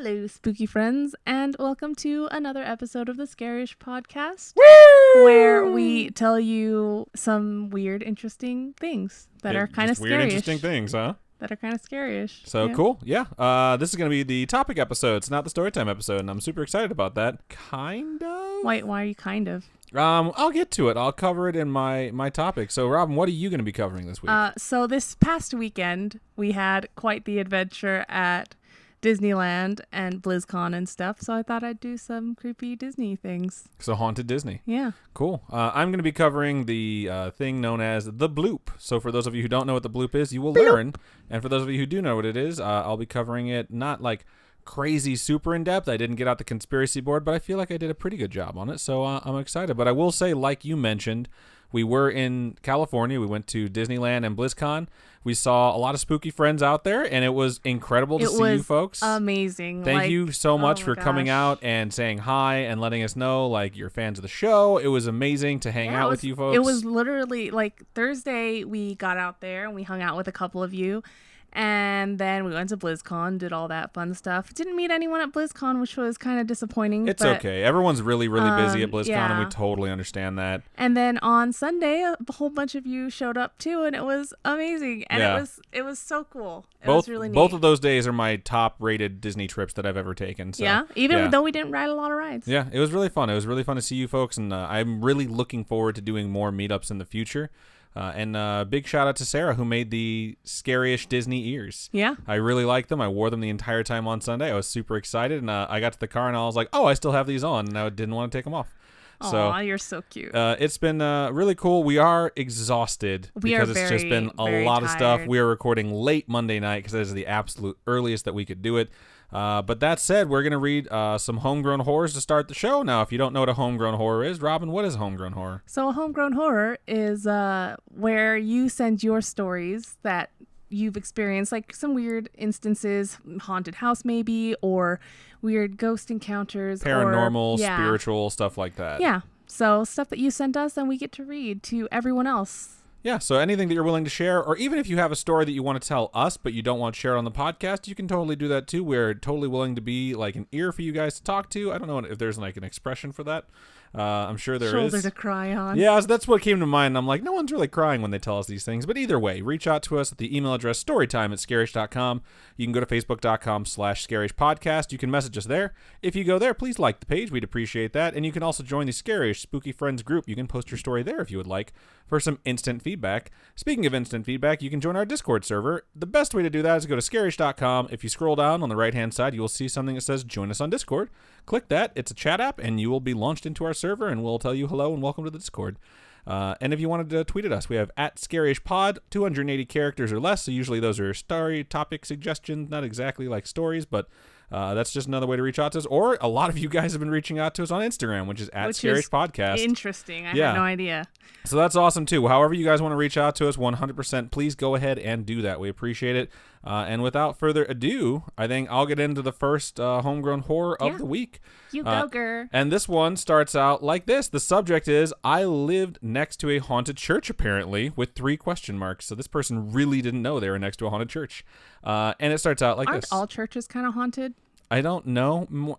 Hello, spooky friends, and welcome to another episode of the Scarish podcast, Woo! where we tell you some weird, interesting things that are kind of scary. Weird, interesting things, huh? That are kind of scary-ish. So yeah. Cool. Yeah. This is going to be the topic episode. It's not the storytime episode, and I'm super excited about that. Kind of? Why are you kind of? I'll get to it. I'll cover it in my topic. So, Robin, what are you going to be covering this week? So this past weekend, we had quite the adventure at Disneyland and BlizzCon and stuff, so I thought I'd do some creepy Disney things. So Haunted Disney. Yeah. Cool. I'm going to be covering the thing known as the Bloop. So for those of you who don't know what the Bloop is, you will learn. And for those of you who do know what it is, I'll be covering it not like crazy super in-depth. I didn't get out the conspiracy board, but I feel like I did a pretty good job on it, so I'm excited. But I will say, like you mentioned, we were in California. We went to Disneyland and BlizzCon. We saw a lot of spooky friends out there, and it was incredible to see you folks. Amazing. Thank you so much for coming out and saying hi and letting us know like you're fans of the show. It was amazing to hang out with you folks. It was literally like Thursday we got out there and we hung out with a couple of you. And then we went to BlizzCon, did all that fun stuff. Didn't meet anyone at BlizzCon, which was kind of disappointing. It's okay. Everyone's really, really busy at BlizzCon, and we totally understand that. And then on Sunday, a whole bunch of you showed up too, and it was amazing. And it was so cool. It was really neat. Both of those days are my top-rated Disney trips that I've ever taken. So, even though we didn't ride a lot of rides. Yeah, it was really fun. It was really fun to see you folks, and I'm really looking forward to doing more meetups in the future. And big shout out to Sarah, who made the scary-ish Disney ears. Yeah. I really liked them. I wore them the entire time on Sunday. I was super excited, and I got to the car, and I was like, oh, I still have these on, and I didn't want to take them off. Aw, you're so cute. It's been really cool. We are exhausted because it's just been a lot of stuff. We are recording late Monday night because that is the absolute earliest that we could do it. But that said, we're going to read some homegrown horrors to start the show. Now, if you don't know what a homegrown horror is, Robin, what is homegrown horror? So a homegrown horror is where you send your stories that you've experienced, like some weird instances, haunted house maybe, or weird ghost encounters. Paranormal, spiritual, stuff like that. Yeah. So stuff that you send us and we get to read to everyone else. Yeah, so anything that you're willing to share, or even if you have a story that you want to tell us, but you don't want to share it on the podcast, you can totally do that too. We're totally willing to be like an ear for you guys to talk to. I don't know if there's like an expression for that. I'm sure there is. Shoulder to cry on. Yeah, so that's what came to mind. I'm like, no one's really crying when they tell us these things. But either way, reach out to us at the email address storytime@scarish.com. You can go to facebook.com/scarishpodcast. You can message us there. If you go there, please like the page. We'd appreciate that. And you can also join the Scarish Spooky Friends group. You can post your story there if you would like for some instant feedback. Speaking of instant feedback, you can join our Discord server. The best way to do that is go to scarish.com. If you scroll down on the right-hand side, you will see something that says join us on Discord. Click that. It's a chat app, and you will be launched into our server, and we'll tell you hello and welcome to the Discord. And if you wanted to tweet at us, we have @ScarishPod, 280 characters or less, so usually those are story topic suggestions, not exactly like stories, but that's just another way to reach out to us. Or a lot of you guys have been reaching out to us on Instagram, which is @ScarishPodcast. Interesting. I had no idea. So that's awesome, too. However you guys want to reach out to us, 100%, please go ahead and do that. We appreciate it. And without further ado, I think I'll get into the first homegrown horror of the week. You go, girl. And this one starts out like this. The subject is, I lived next to a haunted church, apparently, with 3 question marks. So this person really didn't know they were next to a haunted church. And it starts out like Aren't this. all churches kind of haunted? I don't know.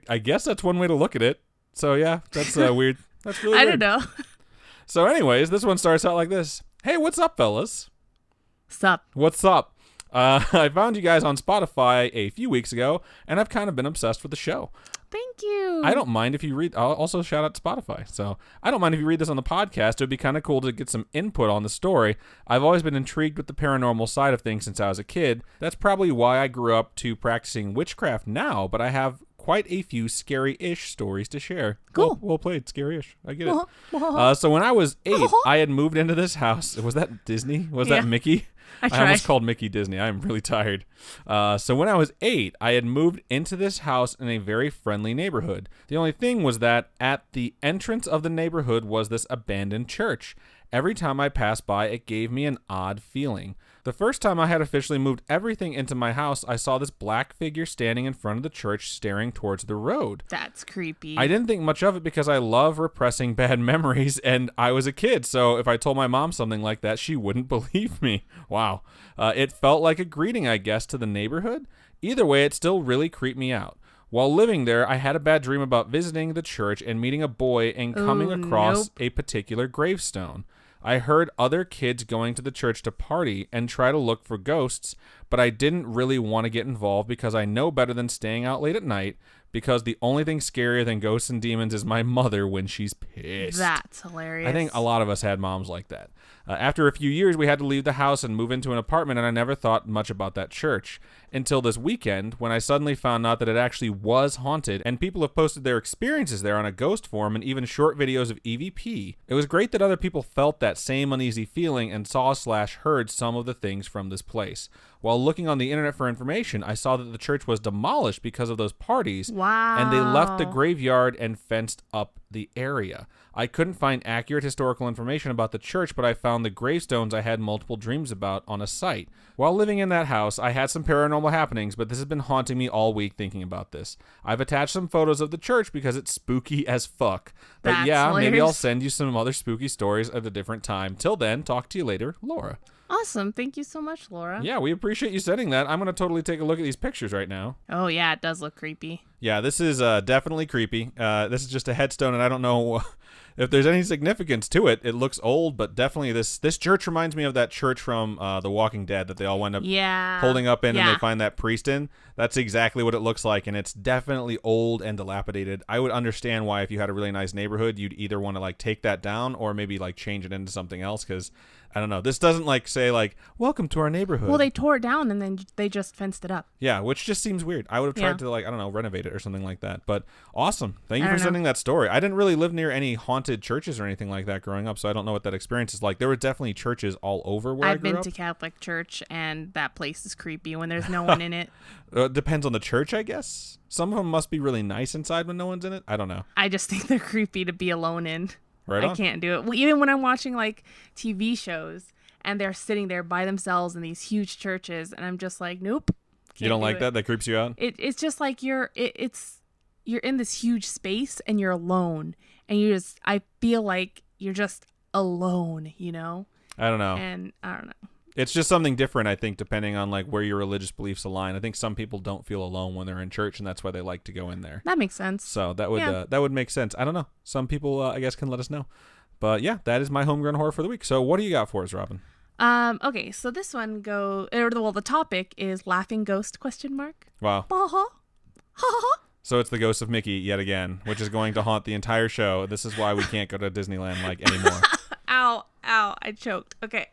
I guess that's one way to look at it. So, yeah, that's weird. That's really weird. I don't know. So anyways, this one starts out like this. Hey, what's up, fellas? Sup? What's up? I found you guys on Spotify a few weeks ago, and I've kind of been obsessed with the show. Thank you. I don't mind if you read. I'll also shout out to Spotify. So I don't mind if you read this on the podcast. It would be kind of cool to get some input on the story. I've always been intrigued with the paranormal side of things since I was a kid. That's probably why I grew up to practicing witchcraft now, but I have quite a few scary-ish stories to share. Cool. Well played. Scary-ish. I get it. So when I was 8, I had moved into this house. Was that Disney? Was that Mickey? I almost called Mickey Disney. I'm really tired. So when I was 8, I had moved into this house in a very friendly neighborhood. The only thing was that at the entrance of the neighborhood was this abandoned church. Every time I passed by, it gave me an odd feeling. The first time I had officially moved everything into my house, I saw this black figure standing in front of the church staring towards the road. That's creepy. I didn't think much of it because I love repressing bad memories, and I was a kid, so if I told my mom something like that, she wouldn't believe me. Wow. It felt like a greeting, I guess, to the neighborhood. Either way, it still really creeped me out. While living there, I had a bad dream about visiting the church and meeting a boy and coming across a particular gravestone. I heard other kids going to the church to party and try to look for ghosts, but I didn't really want to get involved because I know better than staying out late at night, because the only thing scarier than ghosts and demons is my mother when she's pissed. That's hilarious. I think a lot of us had moms like that. After a few years, we had to leave the house and move into an apartment, and I never thought much about that church until this weekend when I suddenly found out that it actually was haunted, and people have posted their experiences there on a ghost forum and even short videos of EVP. It was great that other people felt that same uneasy feeling and saw/heard some of the things from this place. While looking on the internet for information, I saw that the church was demolished because of those parties. Wow. And they left the graveyard and fenced up the area. I couldn't find accurate historical information about the church, but I found the gravestones I had multiple dreams about on a site. While living in that house, I had some paranormal happenings, but this has been haunting me all week thinking about this. I've attached some photos of the church because it's spooky as fuck. But That's yeah, maybe hilarious. I'll send you some other spooky stories at a different time. Till then, talk to you later, Laura. Awesome. Thank you so much, Laura. Yeah, we appreciate you sending that. I'm going to totally take a look at these pictures right now. Oh, yeah, it does look creepy. Yeah, this is definitely creepy. This is just a headstone, and I don't know if there's any significance to it. It looks old, but definitely this church reminds me of that church from The Walking Dead that they all wind up holding up in, and they find that priest in. That's exactly what it looks like, and it's definitely old and dilapidated. I would understand why if you had a really nice neighborhood, you'd either want to like take that down or maybe like change it into something else, because I don't know. This doesn't like say like, welcome to our neighborhood. Well, they tore it down and then they just fenced it up. Yeah, which just seems weird. I would have tried to like, I don't know, renovate it or something like that. But awesome. Thank you for sending that story. I didn't really live near any haunted churches or anything like that growing up, so I don't know what that experience is like. There were definitely churches all over where I I've grew been up. to Catholic church, and that place is creepy when there's no one in it. It depends on the church, I guess. Some of them must be really nice inside when no one's in it. I don't know. I just think they're creepy to be alone in. Right I on. can't do it. Well, even when I'm watching like TV shows and they're sitting there by themselves in these huge churches, and I'm just like, nope. You don't like that? That creeps you out? It's just like you're in this huge space and you're alone, and I feel like you're just alone, you know? I don't know. And I don't know. It's just something different, I think, depending on like where your religious beliefs align. I think some people don't feel alone when they're in church, and that's why they like to go in there. That makes sense. So that would make sense. I don't know. Some people, I guess, can let us know. But yeah, that is my homegrown horror for the week. So what do you got for us, Robin? Okay, so this one the topic is laughing ghost ? Wow. Ha ha. So it's the ghost of Mickey yet again, which is going to haunt the entire show. This is why we can't go to Disneyland like anymore. Ow, I choked. Okay.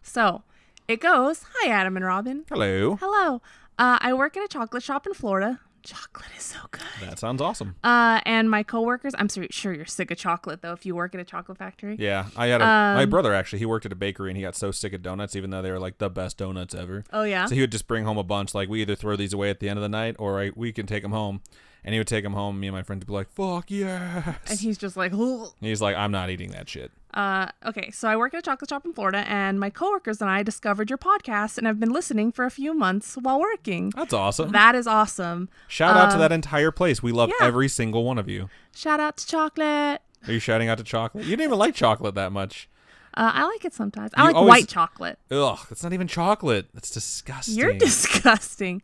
So it goes, hi, Adam and Robin. Hello. Hello. I work at a chocolate shop in Florida. Chocolate is so good. That sounds awesome. And my coworkers, I'm sure you're sick of chocolate, though, if you work at a chocolate factory. Yeah. I had my brother, actually, he worked at a bakery, and he got so sick of donuts, even though they were like the best donuts ever. Oh, yeah? So he would just bring home a bunch. Like, we either throw these away at the end of the night, or we can take them home. And he would take them home. Me and my friends would be like, fuck yes. And he's just like, ugh. He's like, I'm not eating that shit. Okay, so I work at a chocolate shop in Florida, and my coworkers and I discovered your podcast, and I've been listening for a few months while working. That's awesome. That is awesome. Shout out to that entire place. We love every single one of you. Shout out to chocolate. Are you shouting out to chocolate? You didn't even like chocolate that much. I like it sometimes. I like white chocolate. Ugh, that's not even chocolate. That's disgusting. You're disgusting.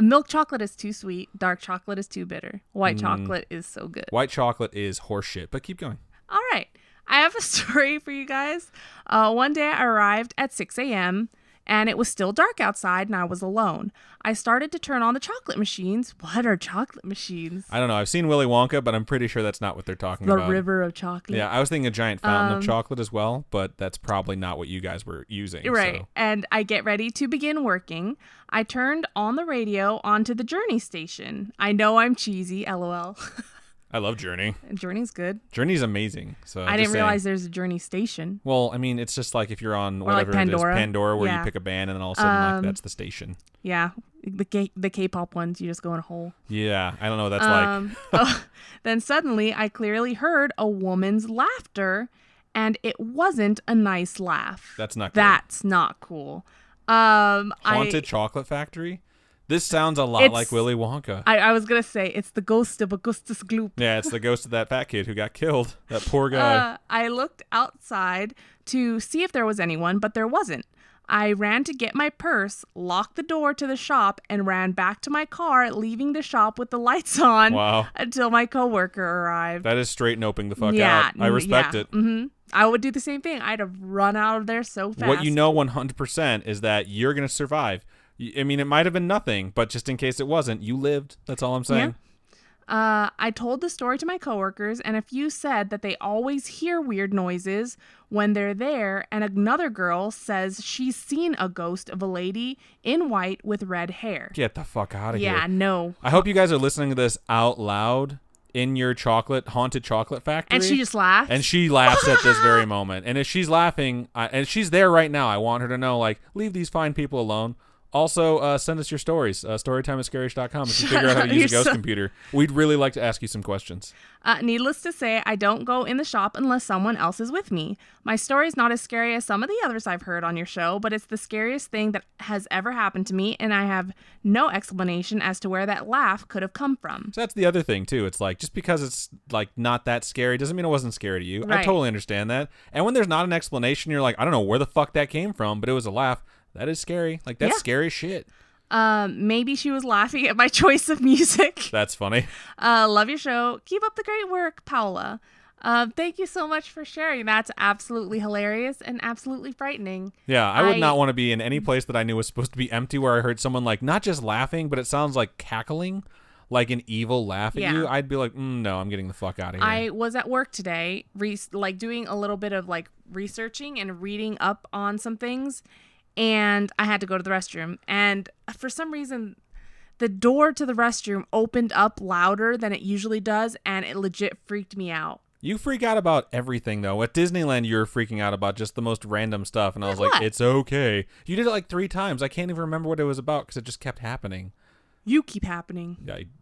Milk chocolate is too sweet. Dark chocolate is too bitter. White chocolate is so good. White chocolate is horseshit, but keep going. All right. I have a story for you guys. One day I arrived at 6 a.m. and it was still dark outside and I was alone. I started to turn on the chocolate machines. What are chocolate machines? I don't know. I've seen Willy Wonka, but I'm pretty sure that's not what they're talking The about. river of chocolate. Yeah, I was thinking a giant fountain of chocolate as well, but that's probably not what you guys were using. Right. So. And I get ready to begin working. I turned on the radio onto the Journey station. I know I'm cheesy, LOL. I love Journey. Journey's good. Journey's amazing. So I didn't realize there's a Journey station. Well, I mean, it's just like if you're on Or like whatever it is, Pandora. Pandora, where Yeah. you pick a band and then all of a sudden like that's the station. Yeah. The K-pop ones, you just go in a hole. Yeah, I don't know what that's like. Then suddenly I clearly heard a woman's laughter, and it wasn't a nice laugh. That's not good. That's not cool. Haunted Chocolate Factory? This sounds a lot like Willy Wonka. I was going to say, it's the ghost of Augustus Gloop. Yeah, it's the ghost of that fat kid who got killed. That poor guy. I looked outside to see if there was anyone, but there wasn't. I ran to get my purse, locked the door to the shop, and ran back to my car, leaving the shop with the lights on Wow. until my coworker arrived. That is straight noping the fuck out. I respect it. Mm-hmm. I would do the same thing. I'd have run out of there so fast. What you know 100% is that you're going to survive. I mean, it might have been nothing, but just in case it wasn't, you lived. That's all I'm saying. Yeah. I told the story to my coworkers, and a few said that they always hear weird noises when they're there, and another girl says she's seen a ghost of a lady in white with red hair. Get the fuck out of here. Yeah, no. I hope you guys are listening to this out loud in your haunted chocolate factory. And she just laughs. And she laughs at this very moment. And if she's laughing, and she's there right now, I want her to know, like, leave these fine people alone. Also, send us your stories. Storytime@scarish.com if you figure out how to use a ghost computer. We'd really like to ask you some questions. Needless to say, I don't go in the shop unless someone else is with me. My story is not as scary as some of the others I've heard on your show, but it's the scariest thing that has ever happened to me, and I have no explanation as to where that laugh could have come from. So that's the other thing, too. It's like, just because it's, like, not that scary doesn't mean it wasn't scary to you. Right. I totally understand that. And when there's not an explanation, you're like, I don't know where the fuck that came from, but it was a laugh. That is scary. Like, that's scary shit. Maybe she was laughing at my choice of music. That's funny. Love your show. Keep up the great work, Paula. Thank you so much for sharing. That's absolutely hilarious and absolutely frightening. Yeah, I would not want to be in any place that I knew was supposed to be empty where I heard someone, like, not just laughing, but it sounds like cackling, like an evil laugh at you. I'd be like, no, I'm getting the fuck out of here. I was at work today, doing a little bit of, like, researching and reading up on some things, and I had to go to the restroom. And for some reason, the door to the restroom opened up louder than it usually does, and it legit freaked me out. You freak out about everything, though. At Disneyland, you were freaking out about just the most random stuff, and I was like, it's okay. You did it like 3 times. I can't even remember what it was about because it just kept happening. You keep happening.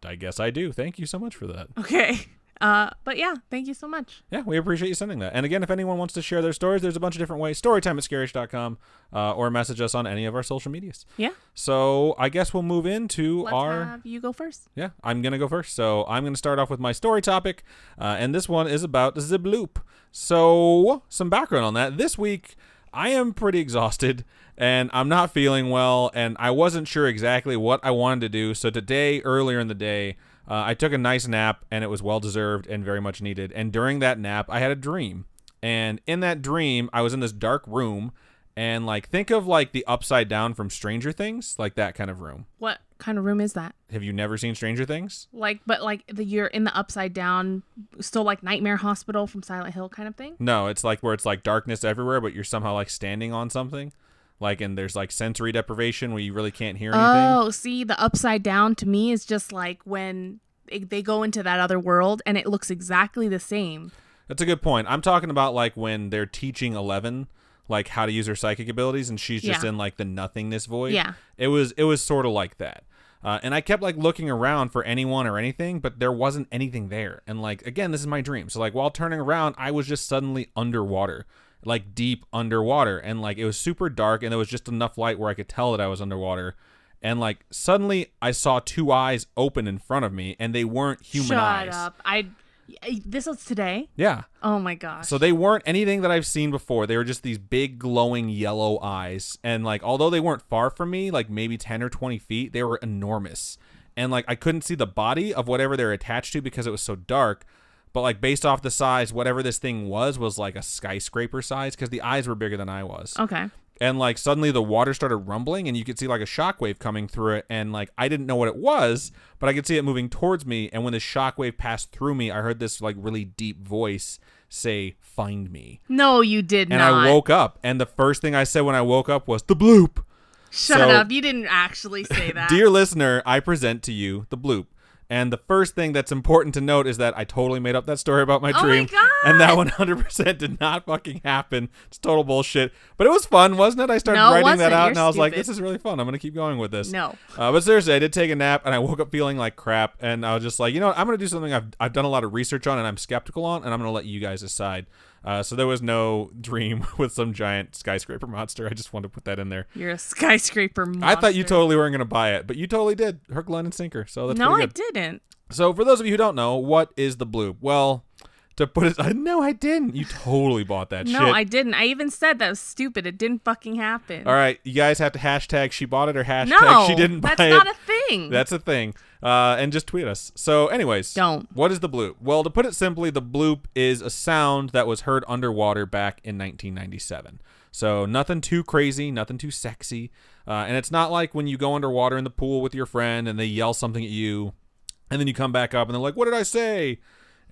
I guess I do. Thank you so much for that. Okay. But yeah, thank you so much. Yeah, we appreciate you sending that. And again, if anyone wants to share their stories, there's a bunch of different ways. Storytime@scarish.com, or message us on any of our social medias. Yeah. So I guess we'll move into Let's have you go first. Yeah, I'm going to go first. So I'm going to start off with my story topic, and this one is about the Bloop. So some background on that. This week, I am pretty exhausted, and I'm not feeling well, and I wasn't sure exactly what I wanted to do. So today, earlier in the day, I took a nice nap, and it was well-deserved and very much needed. And during that nap, I had a dream. And in that dream, I was in this dark room, and, like, think of, like, the Upside Down from Stranger Things, like that kind of room. What kind of room is that? Have you never seen Stranger Things? You're in the Upside Down, still like Nightmare Hospital from Silent Hill kind of thing? No, it's like where it's like darkness everywhere, but you're somehow like standing on something. Like, and there's like sensory deprivation where you really can't hear anything. Oh, see, the Upside Down to me is just like when they go into that other world and it looks exactly the same. That's a good point. I'm talking about like when they're teaching Eleven like how to use her psychic abilities, and she's just in like the nothingness void. Yeah. It was sort of like that. And I kept like looking around for anyone or anything, but there wasn't anything there. And like, again, this is my dream. So like while turning around, I was just suddenly underwater, like deep underwater. And like, it was super dark and there was just enough light where I could tell that I was underwater. And like, suddenly I saw 2 eyes open in front of me, and they weren't human eyes. Shut up. This was today? Yeah. Oh my gosh. So they weren't anything that I've seen before. They were just these big glowing yellow eyes. And like, although they weren't far from me, like maybe 10 or 20 feet, they were enormous. And like, I couldn't see the body of whatever they're attached to because it was so dark. But like, based off the size, whatever this thing was like a skyscraper size, because the eyes were bigger than I was. Okay. And like, suddenly the water started rumbling, and you could see like a shockwave coming through it. And like, I didn't know what it was, but I could see it moving towards me. And when the shockwave passed through me, I heard this like really deep voice say, "Find me." No, you did not. And I woke up, and the first thing I said when I woke up was, "The Bloop." Shut up. You didn't actually say that. Dear listener, I present to you the Bloop. And the first thing that's important to note is that I totally made up that story about my dream. Oh my God. And that 100% did not fucking happen. It's total bullshit. But it was fun, wasn't it? I started writing that out, and I was like, this is really fun. I'm going to keep going with this. No. But seriously, I did take a nap, and I woke up feeling like crap. And I was just like, you know what? I'm going to do something I've done a lot of research on and I'm skeptical on, and I'm going to let you guys decide. So there was no dream with some giant skyscraper monster. I just wanted to put that in there. You're a skyscraper monster. I thought you totally weren't going to buy it, but you totally did. Hook, line, and sinker. So that's pretty good. No, I didn't. So for those of you who don't know, what is the Bloop? Well, to put it. No, I didn't. You totally bought that shit. No, I didn't. I even said that was stupid. It didn't fucking happen. All right, you guys have to hashtag she bought it or hashtag No, she didn't buy it. that's not a thing. That's a thing. And just tweet us. So anyways. Don't. What is the bloop? Well, to put it simply, the bloop is a sound that was heard underwater back in 1997. So nothing too crazy, nothing too sexy. And it's not like when you go underwater in the pool with your friend and they yell something at you and then you come back up and they're like, what did I say?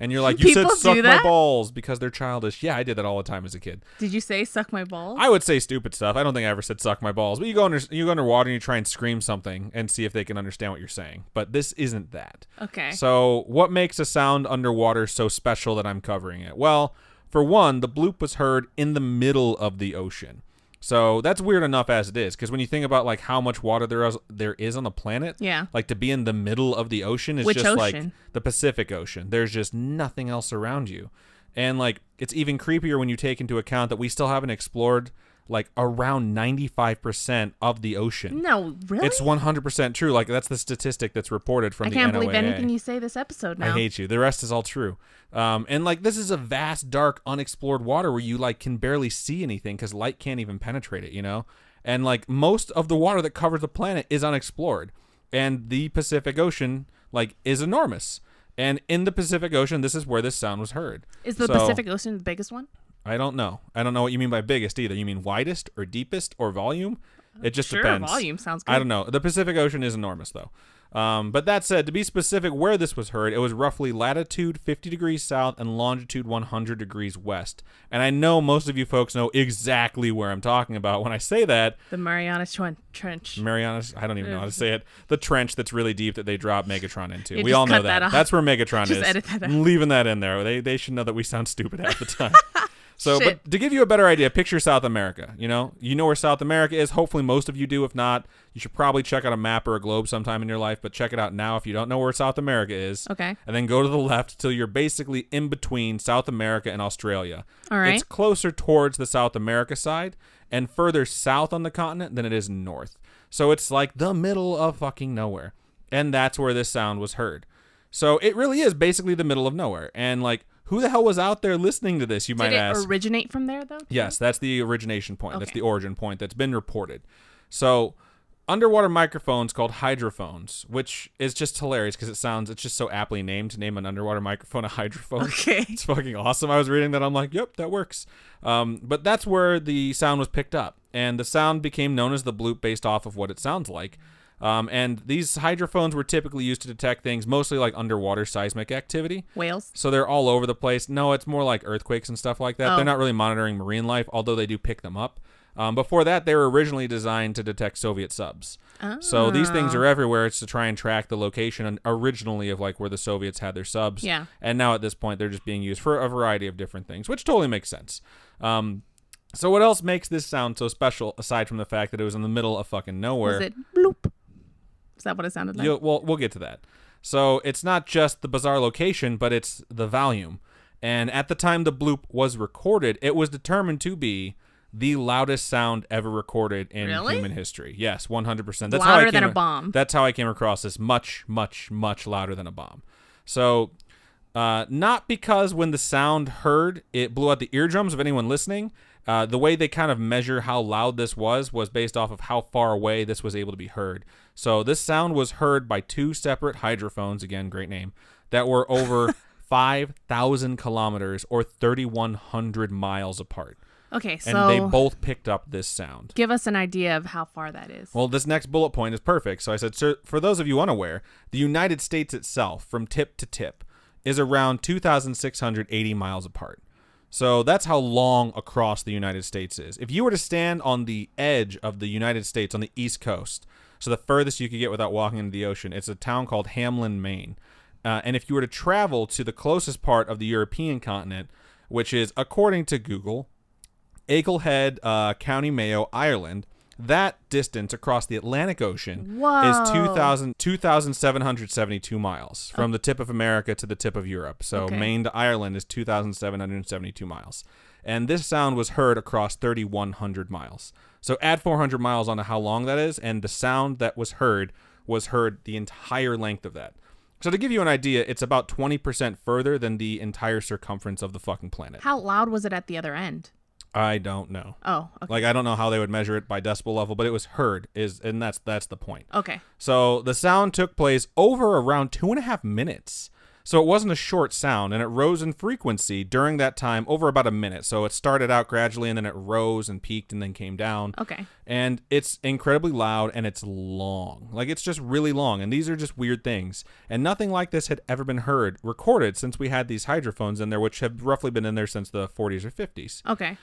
And you're like, you People said suck do my that? balls because they're childish. Yeah, I did that all the time as a kid. Did you say suck my balls? I would say stupid stuff. I don't think I ever said suck my balls. But you go underwater and you try and scream something and see if they can understand what you're saying. But this isn't that. Okay. So what makes a sound underwater so special that I'm covering it? Well, for one, the bloop was heard in the middle of the ocean. So that's weird enough as it is, because when you think about like how much water there is on the planet, Yeah. like to be in the middle of the ocean is Which just ocean? like the Pacific Ocean. There's just nothing else around you. And like it's even creepier when you take into account that we still haven't explored like around 95% of the ocean. No, really? It's 100% true. Like that's the statistic that's reported from I the can't NOAA. believe anything you say this episode now. I hate you. The rest is all true. And like this is a vast, dark, unexplored water where you like can barely see anything because light can't even penetrate it, you know? And like most of the water that covers the planet is unexplored. And the Pacific Ocean like is enormous. And in the Pacific Ocean, this is where this sound was heard. Is the Pacific Ocean the biggest one? I don't know. I don't know what you mean by biggest either. You mean widest or deepest or volume? It just depends. Volume sounds good. I don't know. The Pacific Ocean is enormous, though. But that said, to be specific where this was heard, it was roughly latitude 50 degrees south and longitude 100 degrees west. And I know most of you folks know exactly where I'm talking about when I say that. The Marianas Trench. Marianas, I don't even know how to say it. The trench that's really deep that they drop Megatron into. Yeah, we just all know cut that. that off. That's where Megatron Just is. edit that out. I'm leaving that in there. They should know that we sound stupid half the time. So, Shit. but to give you a better idea, picture South America. You know where South America is. Hopefully, most of you do. If not, you should probably check out a map or a globe sometime in your life. But check it out now if you don't know where South America is. Okay. And then go to the left till you're basically in between South America and Australia. All right. It's closer towards the South America side and further south on the continent than it is north. So it's like the middle of fucking nowhere. And that's where this sound was heard. So it really is basically the middle of nowhere. And like, who the hell was out there listening to this, you might ask? Did it originate from there, though? Yes, that's the origination point. Okay. That's the origin point that's been reported. So underwater microphones called hydrophones, which is just hilarious because it's just so aptly named to name an underwater microphone a hydrophone. Okay. It's fucking awesome. I was reading that. I'm like, yep, that works. But that's where the sound was picked up. And the sound became known as the bloop based off of what it sounds like. And these hydrophones were typically used to detect things mostly like underwater seismic activity. Whales? So they're all over the place. No, it's more like earthquakes and stuff like that. Oh. They're not really monitoring marine life, although they do pick them up. Before that, they were originally designed to detect Soviet subs. Oh. So these things are everywhere. It's to try and track the location originally of like where the Soviets had their subs. Yeah. And now at this point, they're just being used for a variety of different things, which totally makes sense. So what else makes this sound so special aside from the fact that it was in the middle of fucking nowhere? Was it bloop? Is that what it sounded like? Well, we'll get to that. So it's not just the bizarre location, but it's the volume. And at the time the bloop was recorded, it was determined to be the loudest sound ever recorded in human history. Yes, 100%. That's louder than a bomb. That's how I came across this. Much, much, much louder than a bomb. So not because when the sound heard, it blew out the eardrums of anyone listening. The way they kind of measure how loud this was based off of how far away this was able to be heard. So this sound was heard by two separate hydrophones, again, great name, that were over 5,000 kilometers or 3,100 miles apart. Okay, so... And they both picked up this sound. Give us an idea of how far that is. Well, this next bullet point is perfect. So I said, sir, for those of you unaware, the United States itself, from tip to tip, is around 2,680 miles apart. So that's how long across the United States is. If you were to stand on the edge of the United States on the East Coast, so the furthest you could get without walking into the ocean, it's a town called Hamlin, Maine. And if you were to travel to the closest part of the European continent, which is, according to Google, Akelhead, County Mayo, Ireland, that distance across the Atlantic Ocean is 2,772 miles from the tip of America to the tip of Europe. So Maine to Ireland is 2,772 miles. And this sound was heard across 3,100 miles. So add 400 miles onto how long that is, and the sound that was heard the entire length of that. So to give you an idea, it's about 20% further than the entire circumference of the fucking planet. How loud was it at the other end? I don't know. Oh, okay. Like, I don't know how they would measure it by decibel level, but it was heard, and that's the point. Okay. So the sound took place over around 2.5 minutes. So it wasn't a short sound, and it rose in frequency during that time over about a minute. So it started out gradually, and then it rose and peaked and then came down. Okay. And it's incredibly loud, and it's long. Like, it's just really long, and these are just weird things. And nothing like this had ever been recorded since we had these hydrophones in there, which have roughly been in there since the 40s or 50s. Okay.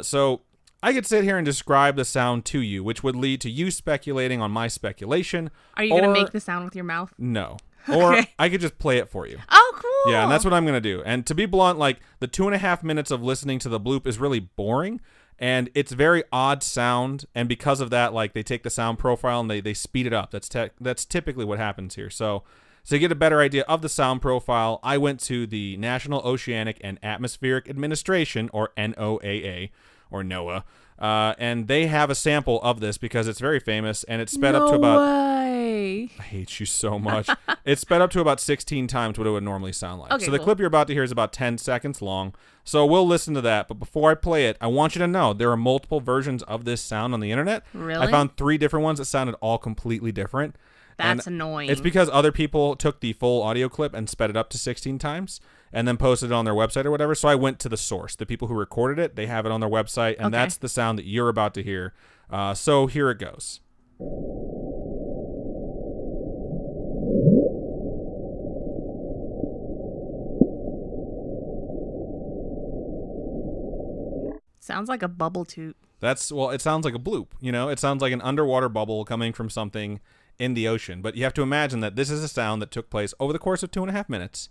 So I could sit here and describe the sound to you, which would lead to you speculating on my speculation. Are you going to make the sound with your mouth? No. Or I could just play it for you. Oh, cool. Yeah, and that's what I'm going to do. And to be blunt, like, the 2.5 minutes of listening to the bloop is really boring. And it's very odd sound. And because of that, like, they take the sound profile and they speed it up. That's typically what happens here. So to get a better idea of the sound profile, I went to the National Oceanic and Atmospheric Administration, or NOAA, or NOAA. And they have a sample of this because it's very famous, and it's sped up to about... way. I hate you so much. It's sped up to about 16 times what it would normally sound like. Okay, so the cool. clip you're about to hear is about 10 seconds long. So we'll listen to that. But before I play it, I want you to know there are multiple versions of this sound on the internet. Really? I found 3 different ones that sounded all completely different. That's And annoying. It's because other people took the full audio clip and sped it up to 16 times and then posted it on their website or whatever. So I went to the source. The people who recorded it, they have it on their website, and that's the sound that you're about to hear. So here it goes. Sounds like a bubble toot. It sounds like a bloop, it sounds like an underwater bubble coming from something in the ocean. But you have to imagine that this is a sound that took place over the course of 2.5 minutes.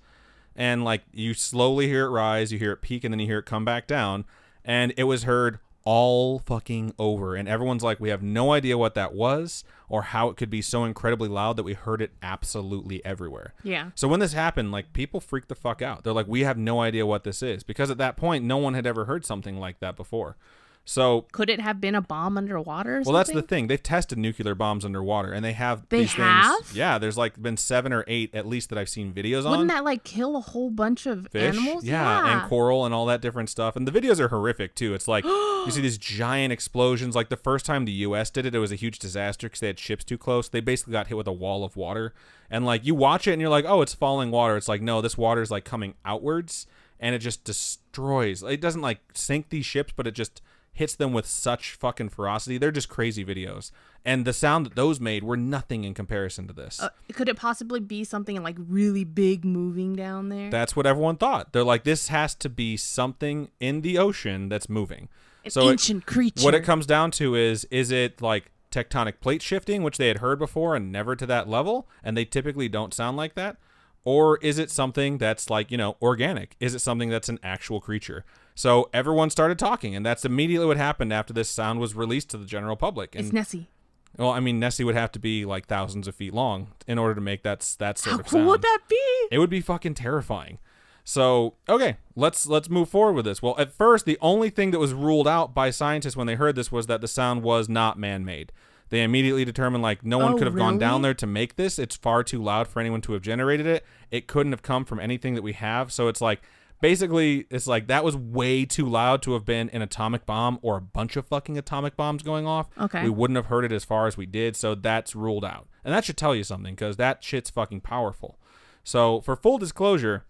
And like, you slowly hear it rise, you hear it peak, and then you hear it come back down. And it was heard all fucking over. And everyone's like, we have no idea what that was or how it could be so incredibly loud that we heard it absolutely everywhere. Yeah. So when this happened, like, people freaked the fuck out. They're like, we have no idea what this is. Because at that point, no one had ever heard something like that before. So could it have been a bomb underwater or well, something? that's the thing. They've tested nuclear bombs underwater, and they have these have? things. Yeah, there's like been 7 or 8 at least that I've seen videos on. Wouldn't that like kill a whole bunch of Fish? animals? Yeah, and coral and all that different stuff. And the videos are horrific too. It's like you see these giant explosions. Like the first time the U.S. did it, it was a huge disaster because they had ships too close. They basically got hit with a wall of water. And like you watch it and you're like, oh, it's falling water. It's like, no, this water is like coming outwards, and it just destroys. It doesn't like sink these ships, but it just hits them with such fucking ferocity. They're just crazy videos. And the sound that those made were nothing in comparison to this. Could it possibly be something like really big moving down there? That's what everyone thought. They're like, this has to be something in the ocean that's moving. An ancient creature. What it comes down to is it like tectonic plate shifting, which they had heard before and never to that level, and they typically don't sound like that? Or is it something that's like, organic? Is it something that's an actual creature? So everyone started talking, and that's immediately what happened after this sound was released to the general public. And, it's Nessie. Well, I mean, Nessie would have to be like thousands of feet long in order to make that sort of sound. How cool would that be? It would be fucking terrifying. So, okay, let's move forward with this. Well, at first, the only thing that was ruled out by scientists when they heard this was that the sound was not man-made. They immediately determined, like, no one could have gone down there to make this. It's far too loud for anyone to have generated it. It couldn't have come from anything that we have. So it's like, basically, it's like that was way too loud to have been an atomic bomb or a bunch of fucking atomic bombs going off. Okay. We wouldn't have heard it as far as we did. So that's ruled out. And that should tell you something, because that shit's fucking powerful. So for full disclosure,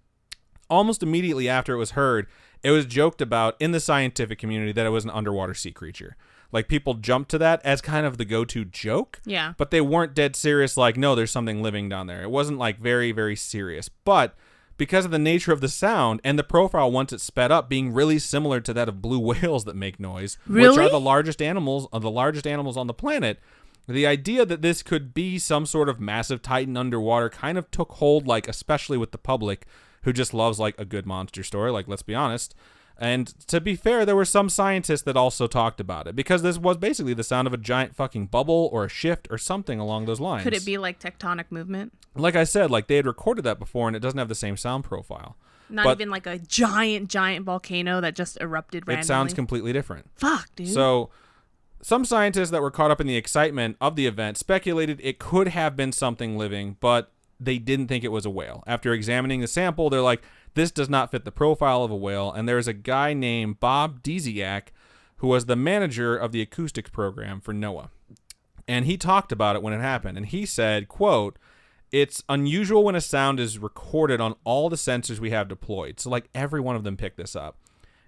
almost immediately after it was heard, it was joked about in the scientific community that it was an underwater sea creature. Like, people jumped to that as kind of the go-to joke. Yeah. But they weren't dead serious, like, no, there's something living down there. It wasn't, like, very, very serious. But because of the nature of the sound and the profile once it's sped up being really similar to that of blue whales that make noise, which are the largest animals on the planet, the idea that this could be some sort of massive titan underwater kind of took hold, like, especially with the public who just loves, like, a good monster story. Like, let's be honest. And to be fair, there were some scientists that also talked about it, because this was basically the sound of a giant fucking bubble or a shift or something along those lines. Could it be like tectonic movement? Like I said, like, they had recorded that before, and it doesn't have the same sound profile. Not even like a giant volcano that just erupted randomly? It sounds completely different. Fuck, dude. So some scientists that were caught up in the excitement of the event speculated it could have been something living, but they didn't think it was a whale. After examining the sample, they're like, this does not fit the profile of a whale. And there's a guy named Bob Diaz, who was the manager of the acoustics program for NOAA. And he talked about it when it happened. And he said, quote, it's unusual when a sound is recorded on all the sensors we have deployed. So like every one of them picked this up.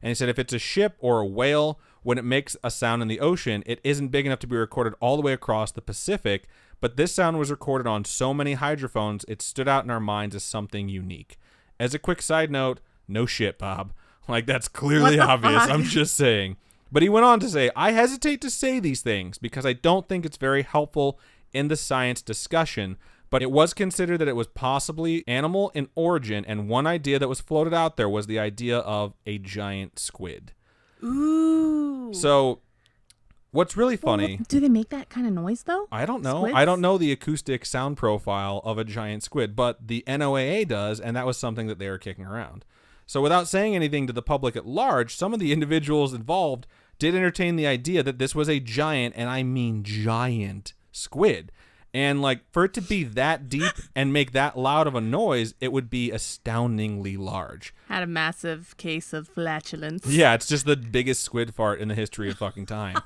And he said if it's a ship or a whale, when it makes a sound in the ocean, it isn't big enough to be recorded all the way across the Pacific. But this sound was recorded on so many hydrophones, it stood out in our minds as something unique. As a quick side note, no shit, Bob. Like, that's clearly obvious. I'm just saying. But he went on to say, I hesitate to say these things because I don't think it's very helpful in the science discussion, but it was considered that it was possibly animal in origin, and one idea that was floated out there was the idea of a giant squid. Ooh. So what's really funny... Do they make that kind of noise, though? I don't know. Squids? I don't know the acoustic sound profile of a giant squid, but the NOAA does, and that was something that they were kicking around. So without saying anything to the public at large, some of the individuals involved did entertain the idea that this was a giant, and I mean giant, squid. And like for it to be that deep and make that loud of a noise, it would be astoundingly large. Had a massive case of flatulence. Yeah, it's just the biggest squid fart in the history of fucking time.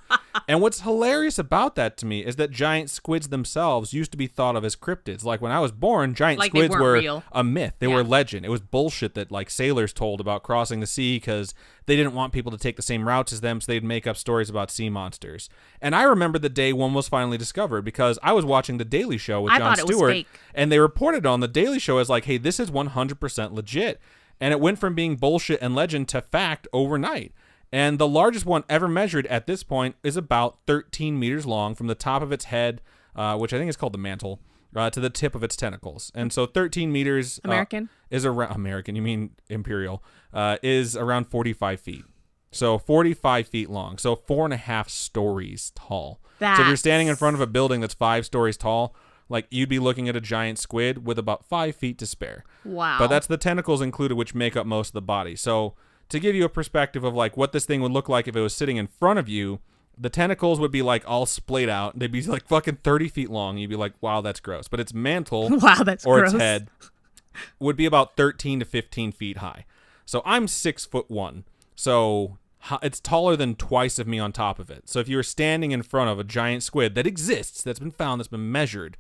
And what's hilarious about that to me is that giant squids themselves used to be thought of as cryptids. Like when I was born, giant Like they squids weren't were real. a myth. They were legend. It was bullshit that like sailors told about crossing the sea because they didn't want people to take the same routes as them, so they'd make up stories about sea monsters. And I remember the day one was finally discovered because I was watching The Daily Show with I Jon thought it was Stewart, fake. and they reported on The Daily Show as like, hey, this is 100% legit. And it went from being bullshit and legend to fact overnight. And the largest one ever measured at this point is about 13 meters long from the top of its head, which I think is called the mantle, to the tip of its tentacles. And so 13 meters American? Is around American, you mean imperial, is around 45 feet. So 45 feet long. So 4.5 stories tall. So if you're standing in front of a building that's 5 stories tall, like you'd be looking at a giant squid with about 5 feet to spare. Wow. But that's the tentacles included, which make up most of the body. So to give you a perspective of like what this thing would look like if it was sitting in front of you, the tentacles would be like all splayed out. They'd be like fucking 30 feet long. You'd be like, wow, that's gross. But its mantle wow, that's or gross. its head would be about 13 to 15 feet high. So I'm 6'1". So it's taller than twice of me on top of it. So if you were standing in front of a giant squid that exists, that's been found, that's been measured,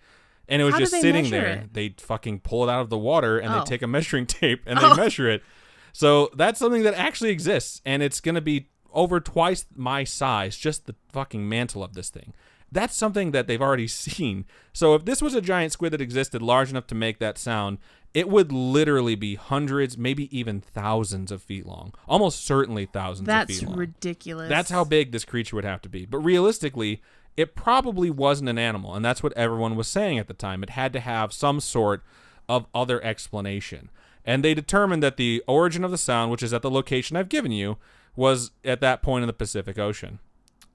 and it was How just do they sitting measure there, it? they'd fucking pull it out of the water and Oh. they take a measuring tape and they measure it. So that's something that actually exists, and it's going to be over twice my size, just the fucking mantle of this thing. That's something that they've already seen. So if this was a giant squid that existed large enough to make that sound, it would literally be hundreds, maybe even thousands of feet long. Almost certainly thousands of feet long. That's ridiculous. That's how big this creature would have to be. But realistically, it probably wasn't an animal, and that's what everyone was saying at the time. It had to have some sort of other explanation. And they determined that the origin of the sound, which is at the location I've given you, was at that point in the Pacific Ocean.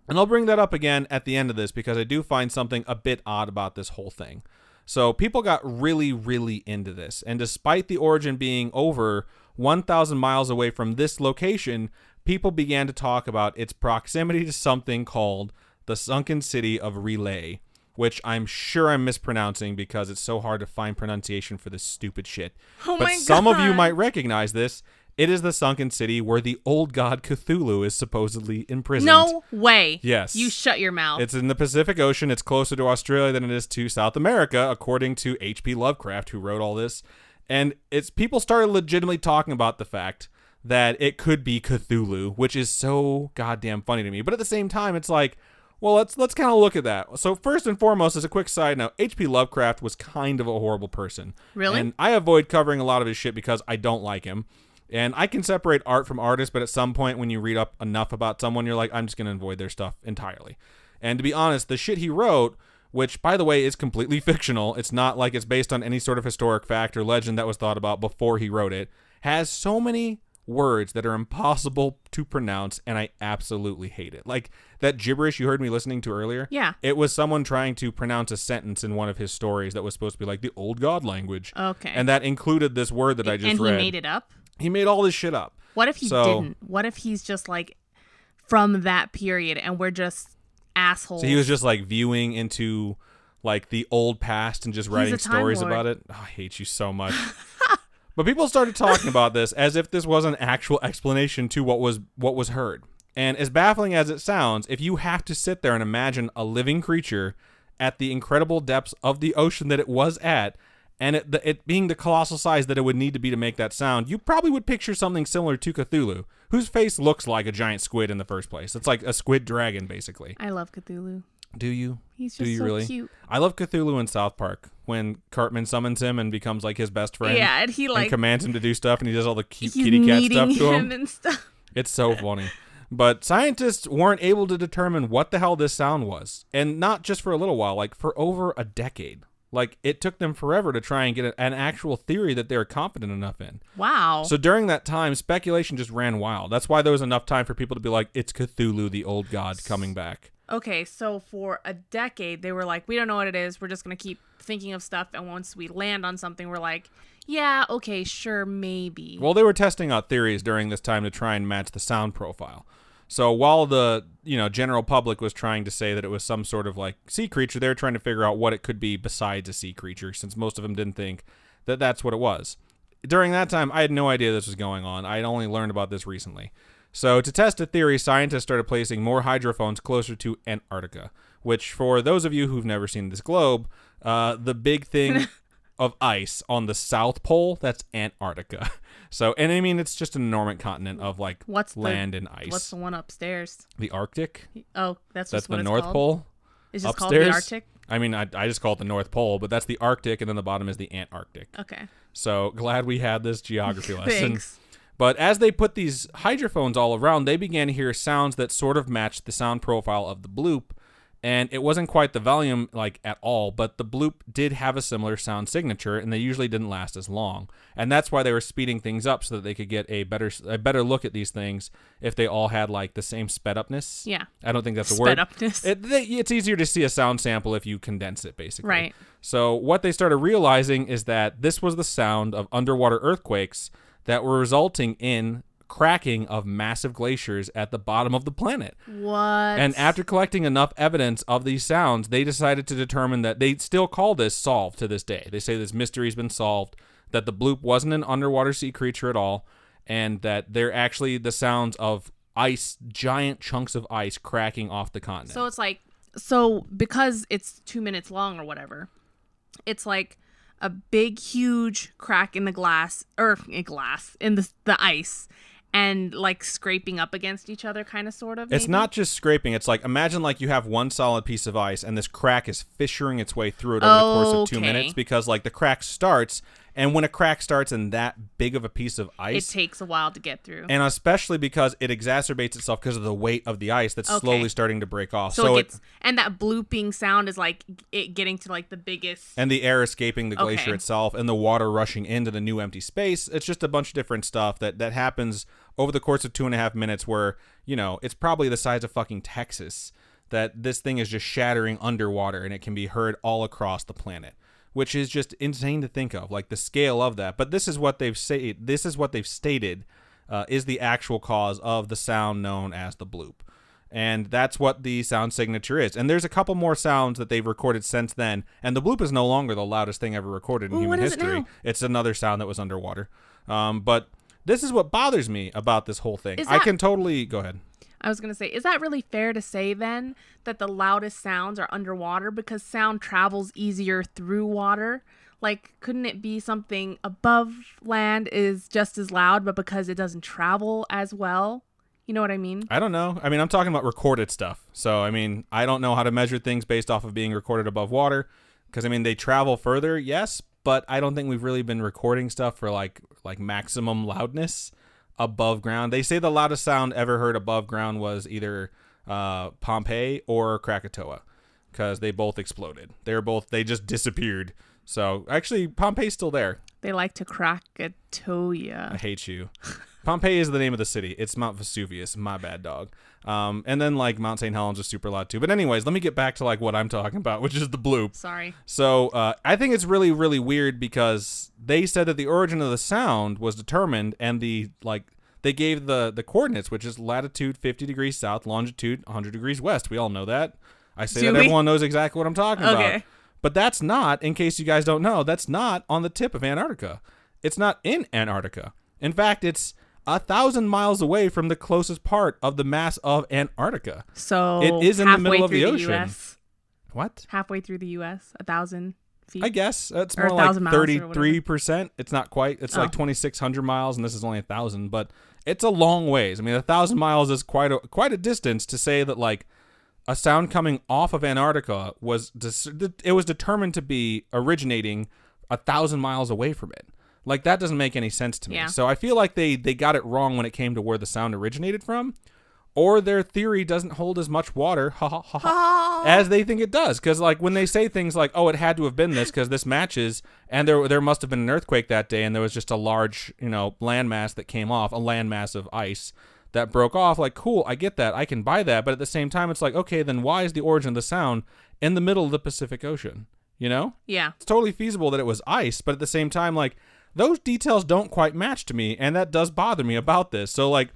And I'll bring that up again at the end of this because I do find something a bit odd about this whole thing. So people got really, really into this. And despite the origin being over 1,000 miles away from this location, people began to talk about its proximity to something called the sunken city of Relay, which I'm sure I'm mispronouncing because it's so hard to find pronunciation for this stupid shit. Oh but my some of you God. might recognize this. It is the sunken city where the old god Cthulhu is supposedly imprisoned. No way. Yes. You shut your mouth. It's in the Pacific Ocean. It's closer to Australia than it is to South America, according to H.P. Lovecraft, who wrote all this. And it's people started legitimately talking about the fact that it could be Cthulhu, which is so goddamn funny to me. But at the same time, it's like, well, let's kind of look at that. So first and foremost, as a quick side note, H.P. Lovecraft was kind of a horrible person. Really? And I avoid covering a lot of his shit because I don't like him. And I can separate art from artist, but at some point when you read up enough about someone, you're like, I'm just going to avoid their stuff entirely. And to be honest, the shit he wrote, which, by the way, is completely fictional, it's not like it's based on any sort of historic fact or legend that was thought about before he wrote it, has so many words that are impossible to pronounce, and I absolutely hate it. Like that gibberish you heard me listening to earlier? Yeah. It was someone trying to pronounce a sentence in one of his stories that was supposed to be like the old god language. Okay. And that included this word that I just read. And he made it up? He made all this shit up. What if he didn't? What if he's just like from that period and we're just assholes? So he was just like viewing into like the old past and just writing a Time stories Lord. about it. Oh, I hate you so much. But people started talking about this as if this was an actual explanation to what was heard. And as baffling as it sounds, if you have to sit there and imagine a living creature at the incredible depths of the ocean that it was at, and it being the colossal size that it would need to be to make that sound, you probably would picture something similar to Cthulhu, whose face looks like a giant squid in the first place. It's like a squid dragon, basically. I love Cthulhu. Do you? He's Do just you so really? cute. I love Cthulhu in South Park when Cartman summons him and becomes like his best friend. Yeah, and he like and commands him to do stuff, and he does all the cute he's kitty cat kneading stuff to him. and stuff. It's so funny. But scientists weren't able to determine what the hell this sound was. And not just for a little while, like for over a decade. Like it took them forever to try and get an actual theory that they were confident enough in. Wow. So during that time, speculation just ran wild. That's why there was enough time for people to be like, it's Cthulhu, the old god, coming back. Okay, so for a decade, they were like, we don't know what it is. We're just going to keep thinking of stuff. And once we land on something, we're like, yeah, okay, sure, maybe. Well, they were testing out theories during this time to try and match the sound profile. So while the general public was trying to say that it was some sort of like sea creature, they were trying to figure out what it could be besides a sea creature, since most of them didn't think that that's what it was. During that time, I had no idea this was going on. I had only learned about this recently. So to test a theory, scientists started placing more hydrophones closer to Antarctica, which for those of you who've never seen this globe, the big thing of ice on the South Pole, that's Antarctica. So, and I mean, it's just an enormous continent of like land and ice. What's the one upstairs? The Arctic? Oh, that's the what North it's called? Pole? It's just upstairs? called the Arctic? I mean, I just call it the North Pole, but that's the Arctic, and then the bottom is the Antarctic. Okay. So glad we had this geography lesson. Thanks. But as they put these hydrophones all around, they began to hear sounds that sort of matched the sound profile of the bloop. And it wasn't quite the volume like at all, but the bloop did have a similar sound signature, and they usually didn't last as long. And that's why they were speeding things up so that they could get a better look at these things if they all had like the same sped upness. Yeah. I don't think that's a word. Sped upness. It's easier to see a sound sample if you condense it, basically. Right. So what they started realizing is that this was the sound of underwater earthquakes that were resulting in cracking of massive glaciers at the bottom of the planet. What? And after collecting enough evidence of these sounds, they decided to determine that they still call this solved to this day. They say this mystery's been solved, that the bloop wasn't an underwater sea creature at all, and that they're actually the sounds of ice, giant chunks of ice cracking off the continent. So it's like, because it's 2 minutes long or whatever, it's like a big, huge crack in the glass, in the ice, and like scraping up against each other, kind of, sort of. It's maybe? not just scraping. It's like, imagine like you have one solid piece of ice and this crack is fissuring its way through it over the course of 2 minutes, because like the crack starts, and when a crack starts in that big of a piece of ice, it takes a while to get through. And especially because it exacerbates itself because of the weight of the ice that's slowly starting to break off. So it gets, and that blooping sound is like it getting to like the biggest. And the air escaping the glacier itself, and the water rushing into the new empty space. It's just a bunch of different stuff that happens over the course of 2.5 minutes, where, it's probably the size of fucking Texas, that this thing is just shattering underwater, and it can be heard all across the planet, which is just insane to think of, like the scale of that. But this is what they've stated is the actual cause of the sound known as the bloop. And that's what the sound signature is. And there's a couple more sounds that they've recorded since then, and the bloop is no longer the loudest thing ever recorded in human history. It's another sound that was underwater. But this is what bothers me about this whole thing. I can totally... Go ahead. I was going to say, is that really fair to say then that the loudest sounds are underwater because sound travels easier through water? Like, couldn't it be something above land is just as loud, but because it doesn't travel as well? You know what I mean? I don't know. I mean, I'm talking about recorded stuff. So, I mean, I don't know how to measure things based off of being recorded above water. Because, I mean, they travel further, yes, but I don't think we've really been recording stuff for like maximum loudness above ground. They say the loudest sound ever heard above ground was either Pompeii or Krakatoa, because they both exploded. They just disappeared. So actually, Pompeii's still there. They like to Krakatoa. I hate you. Pompeii is the name of the city. It's Mount Vesuvius. My bad, dog. And then like Mount St. Helens is super loud too. But anyways, let me get back to like what I'm talking about, which is the bloop. Sorry. So I think it's really, really weird because they said that the origin of the sound was determined, and they gave the coordinates, which is latitude 50 degrees south, longitude 100 degrees west. We all know that. I say that everyone knows exactly what I'm talking about. But that's not, in case you guys don't know, that's not on the tip of Antarctica. It's not in Antarctica. In fact, it's 1,000 miles away from the closest part of the mass of Antarctica. So it is in the middle of the halfway ocean. through the US. What? Halfway through the U.S., 1,000 feet. I guess it's Or more like 1,000 miles or 33%. It's not quite. It's like 2,600 miles, and this is only 1,000. But it's a long ways. I mean, 1,000 miles is quite a distance to say that like a sound coming off of Antarctica was determined to be originating 1,000 miles away from it. Like, that doesn't make any sense to me. Yeah. So I feel like they got it wrong when it came to where the sound originated from, or their theory doesn't hold as much water as they think it does. Because like when they say things like, "Oh, it had to have been this because this matches," and there must have been an earthquake that day, and there was just a large landmass that came off, a landmass of ice that broke off. Like, cool, I get that, I can buy that, but at the same time, it's like, okay, then why is the origin of the sound in the middle of the Pacific Ocean? Yeah. It's totally feasible that it was ice, but at the same time, like, those details don't quite match to me, and that does bother me about this. So, like,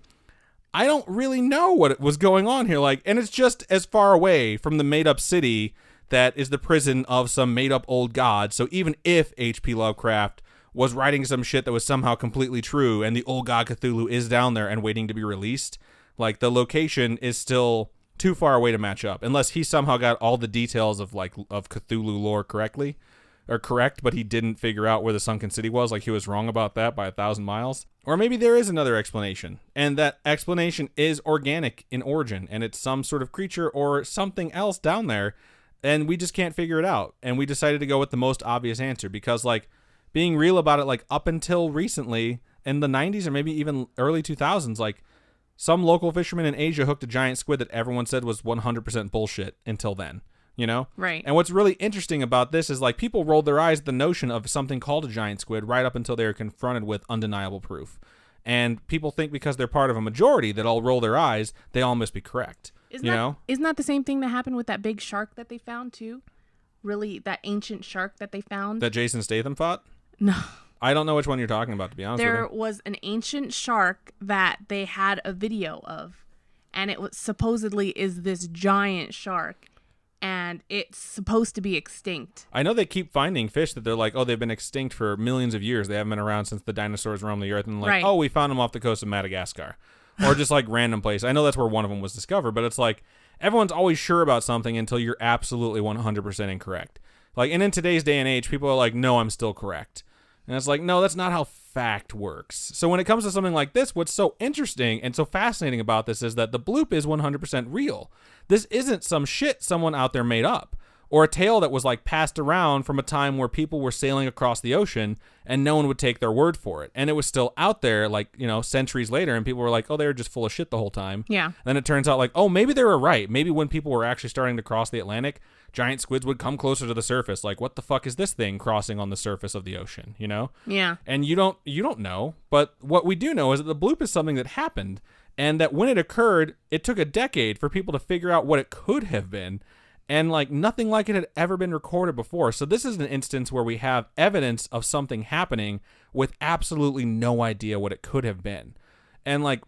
I don't really know what was going on here. Like, and it's just as far away from the made-up city that is the prison of some made-up old god. So even if H.P. Lovecraft was writing some shit that was somehow completely true, and the old god Cthulhu is down there and waiting to be released, like, the location is still too far away to match up, unless he somehow got all the details of Cthulhu lore correct, but he didn't figure out where the sunken city was. Like, he was wrong about that by 1,000 miles. Or maybe there is another explanation, and that explanation is organic in origin, and it's some sort of creature or something else down there, and we just can't figure it out. And we decided to go with the most obvious answer because, like, being real about it, like, up until recently in the 90s or maybe even early 2000s, like, some local fisherman in Asia hooked a giant squid that everyone said was 100% bullshit until then. Right. And what's really interesting about this is, like, people rolled their eyes at the notion of something called a giant squid right up until they were confronted with undeniable proof. And people think because they're part of a majority that all roll their eyes, they all must be correct. Isn't that the same thing that happened with that big shark that they found too? Really, that ancient shark that they found? That Jason Statham fought? No. I don't know which one you're talking about, to be honest with you. There was an ancient shark that they had a video of, and it was supposedly is this giant shark. And it's supposed to be extinct. I know they keep finding fish that they're like, oh, they've been extinct for millions of years. They haven't been around since the dinosaurs roamed the earth. And like, oh, we found them off the coast of Madagascar. Or just like random place. I know that's where one of them was discovered. But it's like, everyone's always sure about something until you're absolutely 100% incorrect. Like, and in today's day and age, people are like, no, I'm still correct. And it's like, no, that's not how fact works. So when it comes to something like this, what's so interesting and so fascinating about this is that the bloop is 100% real. This isn't some shit someone out there made up, or a tale that was like passed around from a time where people were sailing across the ocean and no one would take their word for it. And it was still out there like, centuries later, and people were like, oh, they were just full of shit the whole time. Yeah. Then it turns out like, oh, maybe they were right. Maybe when people were actually starting to cross the Atlantic, giant squids would come closer to the surface. Like, what the fuck is this thing crossing on the surface of the ocean, Yeah. And you don't know, but what we do know is that the bloop is something that happened, and that when it occurred, it took a decade for people to figure out what it could have been, and like nothing like it had ever been recorded before. So this is an instance where we have evidence of something happening with absolutely no idea what it could have been. And like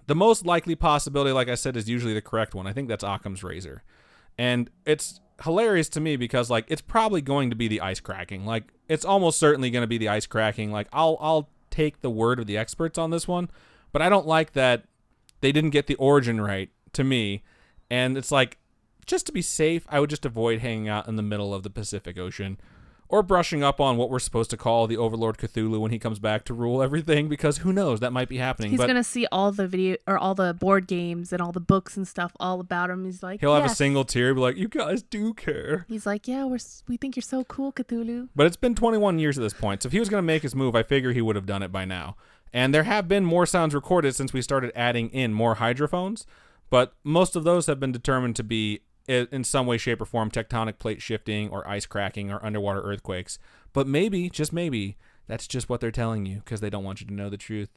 the most likely possibility, like I said, is usually the correct one. I think that's Occam's razor. And it's hilarious to me because like it's probably going to be the ice cracking. Like it's almost certainly going to be the ice cracking. Like I'll take the word of the experts on this one, but I don't like that they didn't get the origin right to me. And it's like, just to be safe, I would just avoid hanging out in the middle of the Pacific Ocean or brushing up on what we're supposed to call the Overlord Cthulhu when he comes back to rule everything, because who knows, that might be happening. He's going to see all the video or all the board games and all the books and stuff all about him. He's like, he'll have a single tear, be like, you guys do care. He's like, yeah, we think you're so cool, Cthulhu. But it's been 21 years at this point, so if he was going to make his move, I figure he would have done it by now. And there have been more sounds recorded since we started adding in more hydrophones, but most of those have been determined to be in some way, shape, or form tectonic plate shifting or ice cracking or underwater earthquakes. But maybe, just maybe, that's just what they're telling you because they don't want you to know the truth.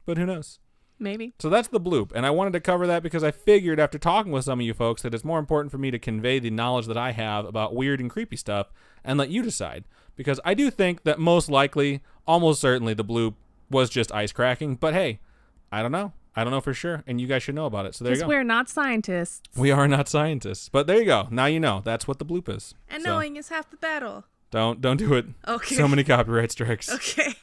But who knows? Maybe. So that's the bloop, and I wanted to cover that because I figured after talking with some of you folks that it's more important for me to convey the knowledge that I have about weird and creepy stuff and let you decide. Because I do think that most likely, almost certainly, the bloop was just ice cracking. But hey, I don't know. I don't know for sure, and you guys should know about it. So there you Because go. we're not scientists. We are not scientists, but there you go. Now you know. That's what the bloop is. And So knowing is half the battle. don't do it. Okay. So many copyright strikes. Okay.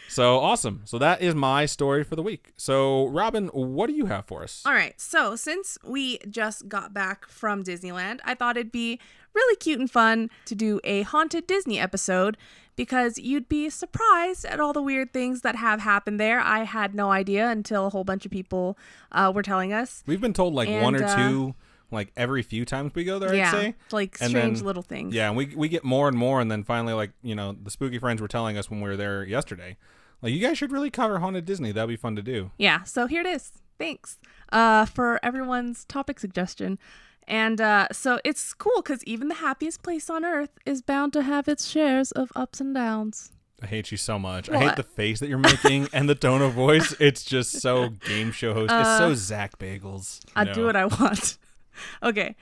So awesome. So that is my story for the week. So Robin, what do you have for us? All right. So since we just got back from Disneyland, I thought it'd be really cute and fun to do a Haunted Disney episode because you'd be surprised at all the weird things that have happened there. I had no idea until a whole bunch of people were telling us. We've been told like one or two, like every few times we go there, I'd say. Like And strange then- little things. Yeah, and we get more and more, and then finally, like, the spooky friends were telling us when we were there yesterday, like, you guys should really cover Haunted Disney. That'd be fun to do. Yeah, so here it is. Thanks for everyone's topic suggestion. And so it's cool because even the happiest place on earth is bound to have its shares of ups and downs. I hate you so much. What? I hate the face that you're making and the tone of voice. It's just so game show host. It's so Zach Bagels. I do what I want. Okay.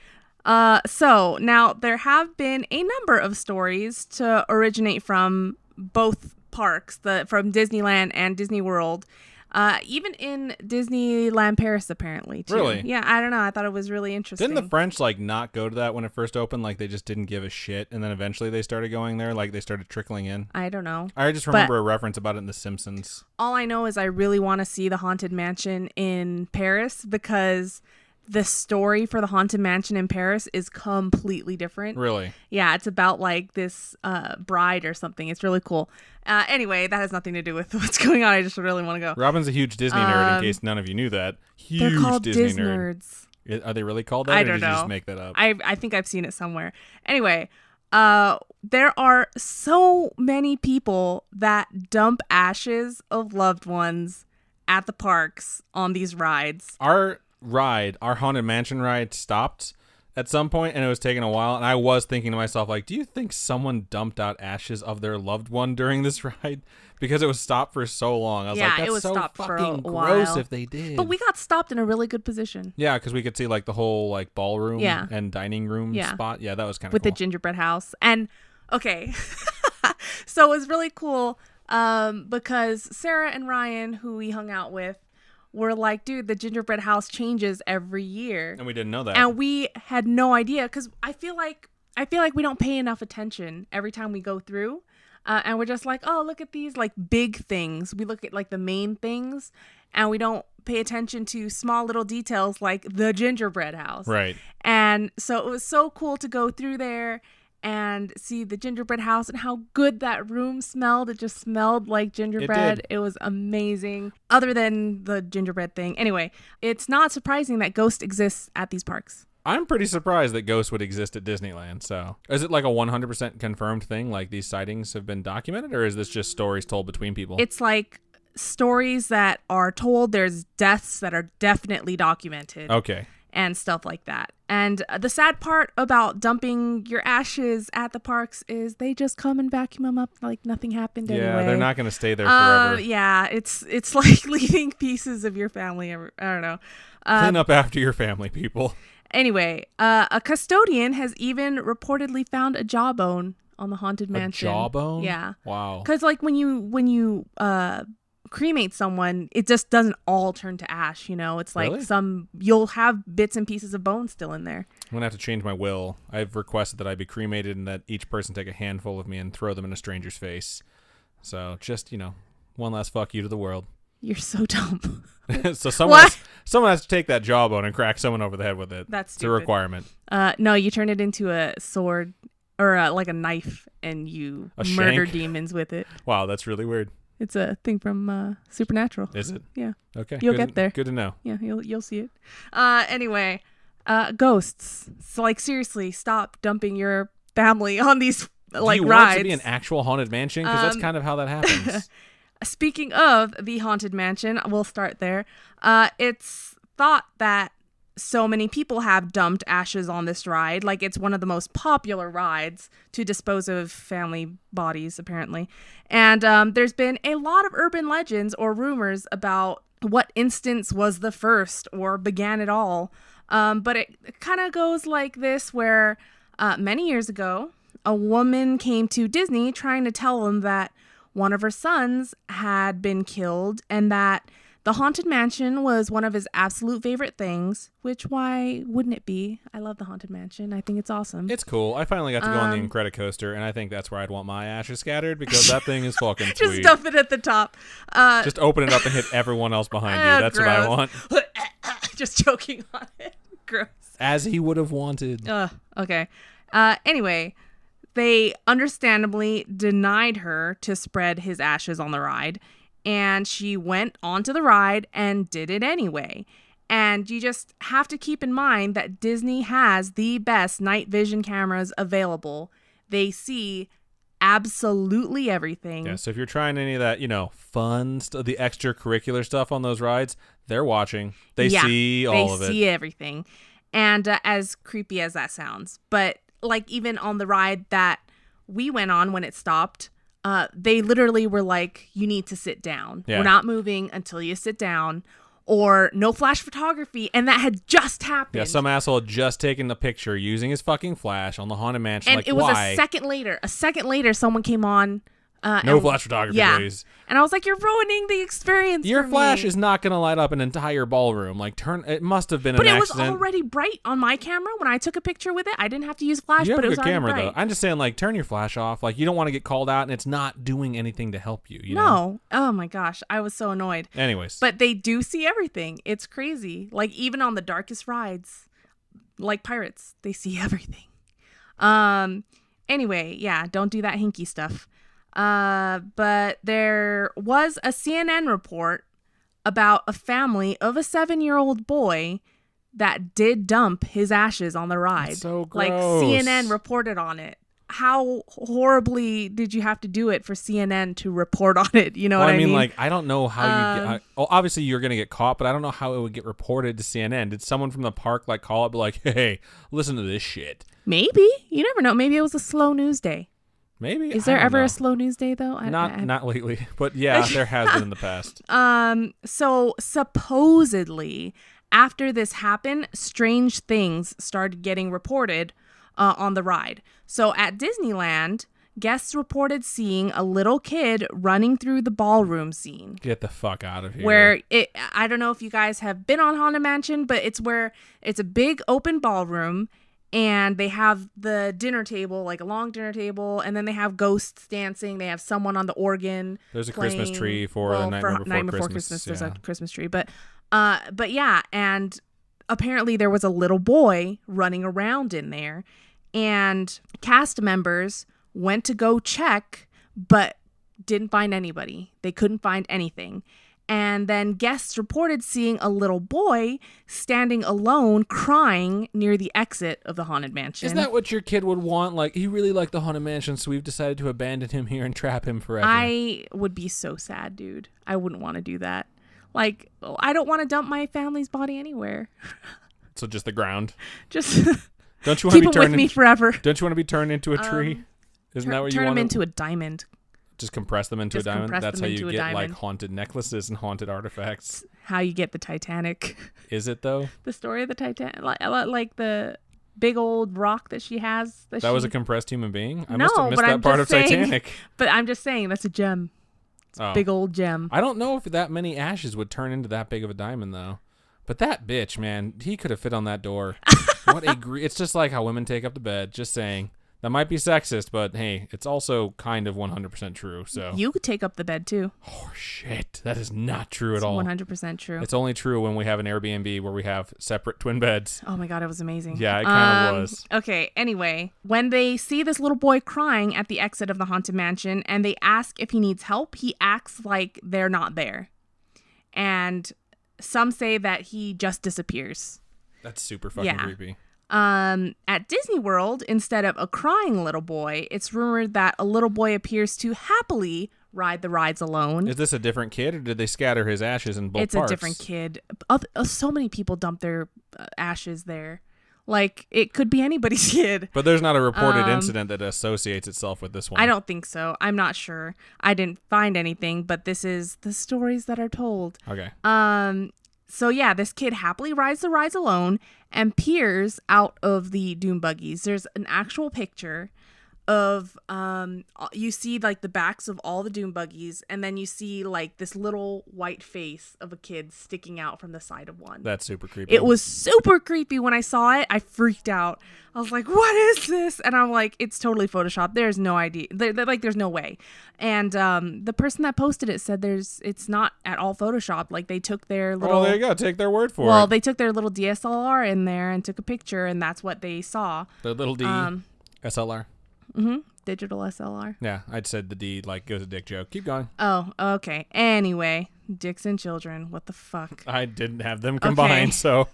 So now there have been a number of stories to originate from both parks, from Disneyland and Disney World. Even in Disneyland Paris, apparently, too. Really? Yeah, I don't know. I thought it was really interesting. Didn't the French like not go to that when it first opened? Like they just didn't give a shit, and then eventually they started going there. Like they started trickling in. I don't know. I just remember a reference about it in The Simpsons. All I know is I really want to see the Haunted Mansion in Paris because the story for the Haunted Mansion in Paris is completely different. Really? Yeah, it's about like this bride or something. It's really cool. Anyway, that has nothing to do with what's going on. I just really want to go. Robin's a huge Disney nerd, in case none of you knew that. Huge They're called Disney Disnerds. nerd. Are they really called that? I or don't did you know. just make that up? I think I've seen it somewhere. Anyway, there are so many people that dump ashes of loved ones at the parks on these rides. Our Haunted Mansion ride stopped at some point, and it was taking a while, and I was thinking to myself, like, do you think someone dumped out ashes of their loved one during this ride? Because it was stopped for so long. I was like, Yeah, that's it was so stopped for a fucking gross while. if they did. But we got stopped in a really good position Yeah, because we could see like the whole like ballroom Yeah. and dining room Yeah. spot. Yeah, that was kind of with cool. the gingerbread house. And okay, so it was really cool because Sarah and Ryan, who we hung out with, were like, dude, the gingerbread house changes every year. And we didn't know that. And we had no idea because I feel like we don't pay enough attention every time we go through. And we're just like, oh, look at these like big things. We look at like the main things and we don't pay attention to small little details like the gingerbread house. Right. And so it was so cool to go through there and see the gingerbread house and how good that room smelled. It just smelled like gingerbread. It was amazing. Other than the gingerbread thing. Anyway, it's not surprising that ghost exists at these parks. I'm pretty surprised that ghosts would exist at Disneyland. So, is it like a 100% confirmed thing? Like these sightings have been documented, or is this just stories told between people? It's like stories that are told. There's deaths that are definitely documented. Okay. And stuff like that. And the sad part about dumping your ashes at the parks is they just come and vacuum them up like nothing happened anyway. Yeah, they're not going to stay there forever. Yeah, it's like leaving pieces of your family. I don't know. Clean up after your family, people. Anyway, a custodian has even reportedly found a jawbone on the Haunted Mansion. A jawbone? Yeah. Wow. Because like when you cremate someone, it just doesn't all turn to ash, you know? It's like Really? you'll have bits and pieces of bone still in there. I'm going to have to change my will. I've requested that I be cremated and that each person take a handful of me and throw them in a stranger's face. So just, one last fuck you to the world. You're so dumb. So someone has to take that jawbone and crack someone over the head with it. That's It's a stupid. requirement. No, you turn it into a sword or like a knife and you A murder shank? demons with it. Wow, that's really weird. It's a thing from Supernatural. Is it? Yeah. Okay. You'll good get there. Good to know. Yeah, you'll see it. Anyway, ghosts. So like seriously, stop dumping your family on these like Do you rides. want it to be an actual haunted mansion? Because that's kind of how that happens. Speaking of the Haunted Mansion, we'll start there. It's thought that so many people have dumped ashes on this ride. Like it's one of the most popular rides to dispose of family bodies, apparently. And there's been a lot of urban legends or rumors about what instance was the first or began it all. But it kind of goes like this, where many years ago, a woman came to Disney trying to tell them that one of her sons had been killed and that The Haunted Mansion was one of his absolute favorite things, which why wouldn't it be? I love the Haunted Mansion. I think it's awesome. It's cool. I finally got to go on the Incredicoaster, and I think that's where I'd want my ashes scattered because that thing is fucking sweet. Just dump it at the top. Just open it up and hit everyone else behind you. That's gross. what I want. Just choking on it. Gross. As he would have wanted. Okay. Anyway, they understandably denied her to spread his ashes on the ride. And she went onto the ride and did it anyway. And you just have to keep in mind that Disney has the best night vision cameras available. They see absolutely everything. Yeah, so if you're trying any of that, fun stuff, the extracurricular stuff on those rides, they're watching. They see all of it. They see everything. And as creepy as that sounds. But like even on the ride that we went on when it stopped, they literally were like, you need to sit down. Yeah. We're not moving until you sit down, or no flash photography. And that had just happened. Yeah, some asshole had just taken the picture using his fucking flash on the Haunted Mansion. And it was a second later, someone came on. No flash photography, please. And I was like, you're ruining the experience. Your for flash me. is not going to light up an entire ballroom. It must have been but an it accident. was already bright on my camera when I took a picture with it. I didn't have to use flash, You have but a it was good already camera, bright. though. I'm just saying, turn your flash off. You don't want to get called out, and it's not doing anything to help you. No. Oh, my gosh. I was so annoyed. Anyways. But they do see everything. It's crazy. Even on the darkest rides, like pirates, they see everything. Anyway, yeah, don't do that hinky stuff. But there was a CNN report about a family of a 7-year-old boy that did dump his ashes on the ride. That's so gross. CNN reported on it. How horribly did you have to do it for CNN to report on it? You know what I mean? I don't know how you get... obviously, you're going to get caught, but I don't know how it would get reported to CNN. Did someone from the park call it, be like, hey, listen to this shit? Maybe. You never know. Maybe it was a slow news day. Maybe. Is there ever a slow news day, though? Not lately. But yeah, there has been in the past. So supposedly, after this happened, strange things started getting reported on the ride. So at Disneyland, guests reported seeing a little kid running through the ballroom scene. Get the fuck out of here. Where I don't know if you guys have been on Haunted Mansion, but it's a big open ballroom. And they have the dinner table, a long dinner table, and then they have ghosts dancing. They have someone on the organ. There's a playing, Christmas tree for the night before Christmas. There's a Christmas tree, but yeah, and apparently there was a little boy running around in there, and cast members went to go check, but didn't find anybody. They couldn't find anything. And then guests reported seeing a little boy standing alone crying near the exit of the Haunted Mansion. Isn't that what your kid would want? He really liked the Haunted Mansion, so we've decided to abandon him here and trap him forever. I would be so sad, dude. I wouldn't want to do that. I don't want to dump my family's body anywhere. So just the ground? Just don't you want to keep be him with me forever. Don't you want to be turned into a tree? Isn't that what you want? Turn him into a diamond. Just compress them into a diamond. That's how you get haunted necklaces and haunted artifacts. How you get the Titanic. Is it though? The story of the Titanic, like the big old rock that she has. That was a compressed human being. I no, must have missed that part of Titanic. But I'm just saying that's a gem. It's a big old gem. I don't know if that many ashes would turn into that big of a diamond though. But that bitch, man, he could have fit on that door. It's just like how women take up the bed. Just saying. That might be sexist, but hey, it's also kind of 100% true. So you could take up the bed too. Oh shit, that is not true at all. 100% true. It's only true when we have an Airbnb where we have separate twin beds. Oh my god, it was amazing. Yeah, it kind of was. Okay, anyway, when they see this little boy crying at the exit of the Haunted Mansion and they ask if he needs help, he acts like they're not there. And some say that he just disappears. That's super fucking creepy. At Disney World, instead of a crying little boy, it's rumored that a little boy appears to happily ride the rides alone. Is this a different kid, or did they scatter his ashes in both parks? It's a different kid. So many people dump their ashes there. It could be anybody's kid. But there's not a reported incident that associates itself with this one. I don't think so. I'm not sure. I didn't find anything, but this is the stories that are told. Okay. So yeah, this kid happily rides the rides alone and peers out of the dune buggies. There's an actual picture of you see like the backs of all the dune buggies, and then you see like this little white face of a kid sticking out from the side of one. That's super creepy. It was super creepy when I saw it. I freaked out. I was like, what is this? And I'm like, it's totally Photoshopped. There's no idea. There's no way. And the person that posted it said it's not at all Photoshopped. Like they took their little... Oh, there you go. Take their word for it. Well, they took their little DSLR in there and took a picture, and that's what they saw. The little D SLR. Mm-hmm. Digital SLR. Yeah, I'd said the D like it was a dick joke. Keep going. Oh, okay. Anyway, dicks and children. What the fuck? I didn't have them combined, so...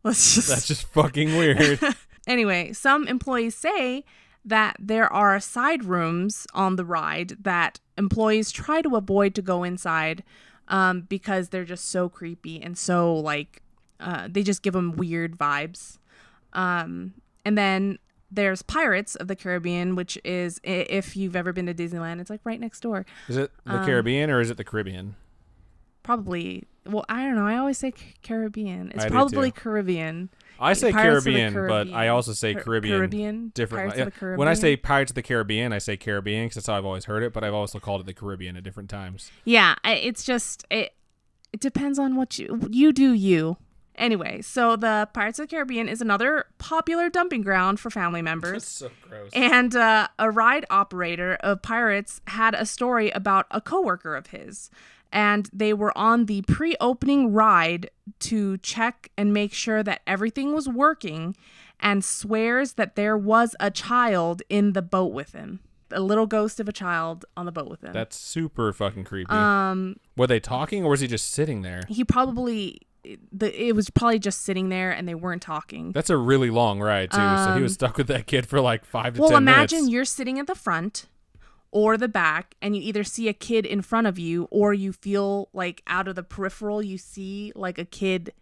Let's just... That's just fucking weird. Anyway, some employees say that there are side rooms on the ride that employees try to avoid to go inside because they're just so creepy and so like they just give them weird vibes. And then there's Pirates of the Caribbean, which is, if you've ever been to Disneyland, it's like right next door. Is it the Caribbean or is it the Caribbean? Probably. Well, I don't know. I always say Caribbean. It's I do probably too. Caribbean. I say Pirates of the Caribbean, but I also say Caribbean, Caribbean differently. Pirates of the Caribbean? When I say Pirates of the Caribbean, I say Caribbean because that's how I've always heard it, but I've also called it the Caribbean at different times. Yeah, it's just it depends on what you do you. Anyway, so the Pirates of the Caribbean is another popular dumping ground for family members. That's so gross. And a ride operator of Pirates had a story about a coworker of his. And they were on the pre-opening ride to check and make sure that everything was working, and swears that there was a child in the boat with him. A little ghost of a child on the boat with him. That's super fucking creepy. Were they talking or was he just sitting there? He probably... it was probably just sitting there and they weren't talking. That's a really long ride, too. So he was stuck with that kid for like 5 to 10 minutes. Well, imagine you're sitting at the front or the back and you either see a kid in front of you or you feel like out of the peripheral you see like a kid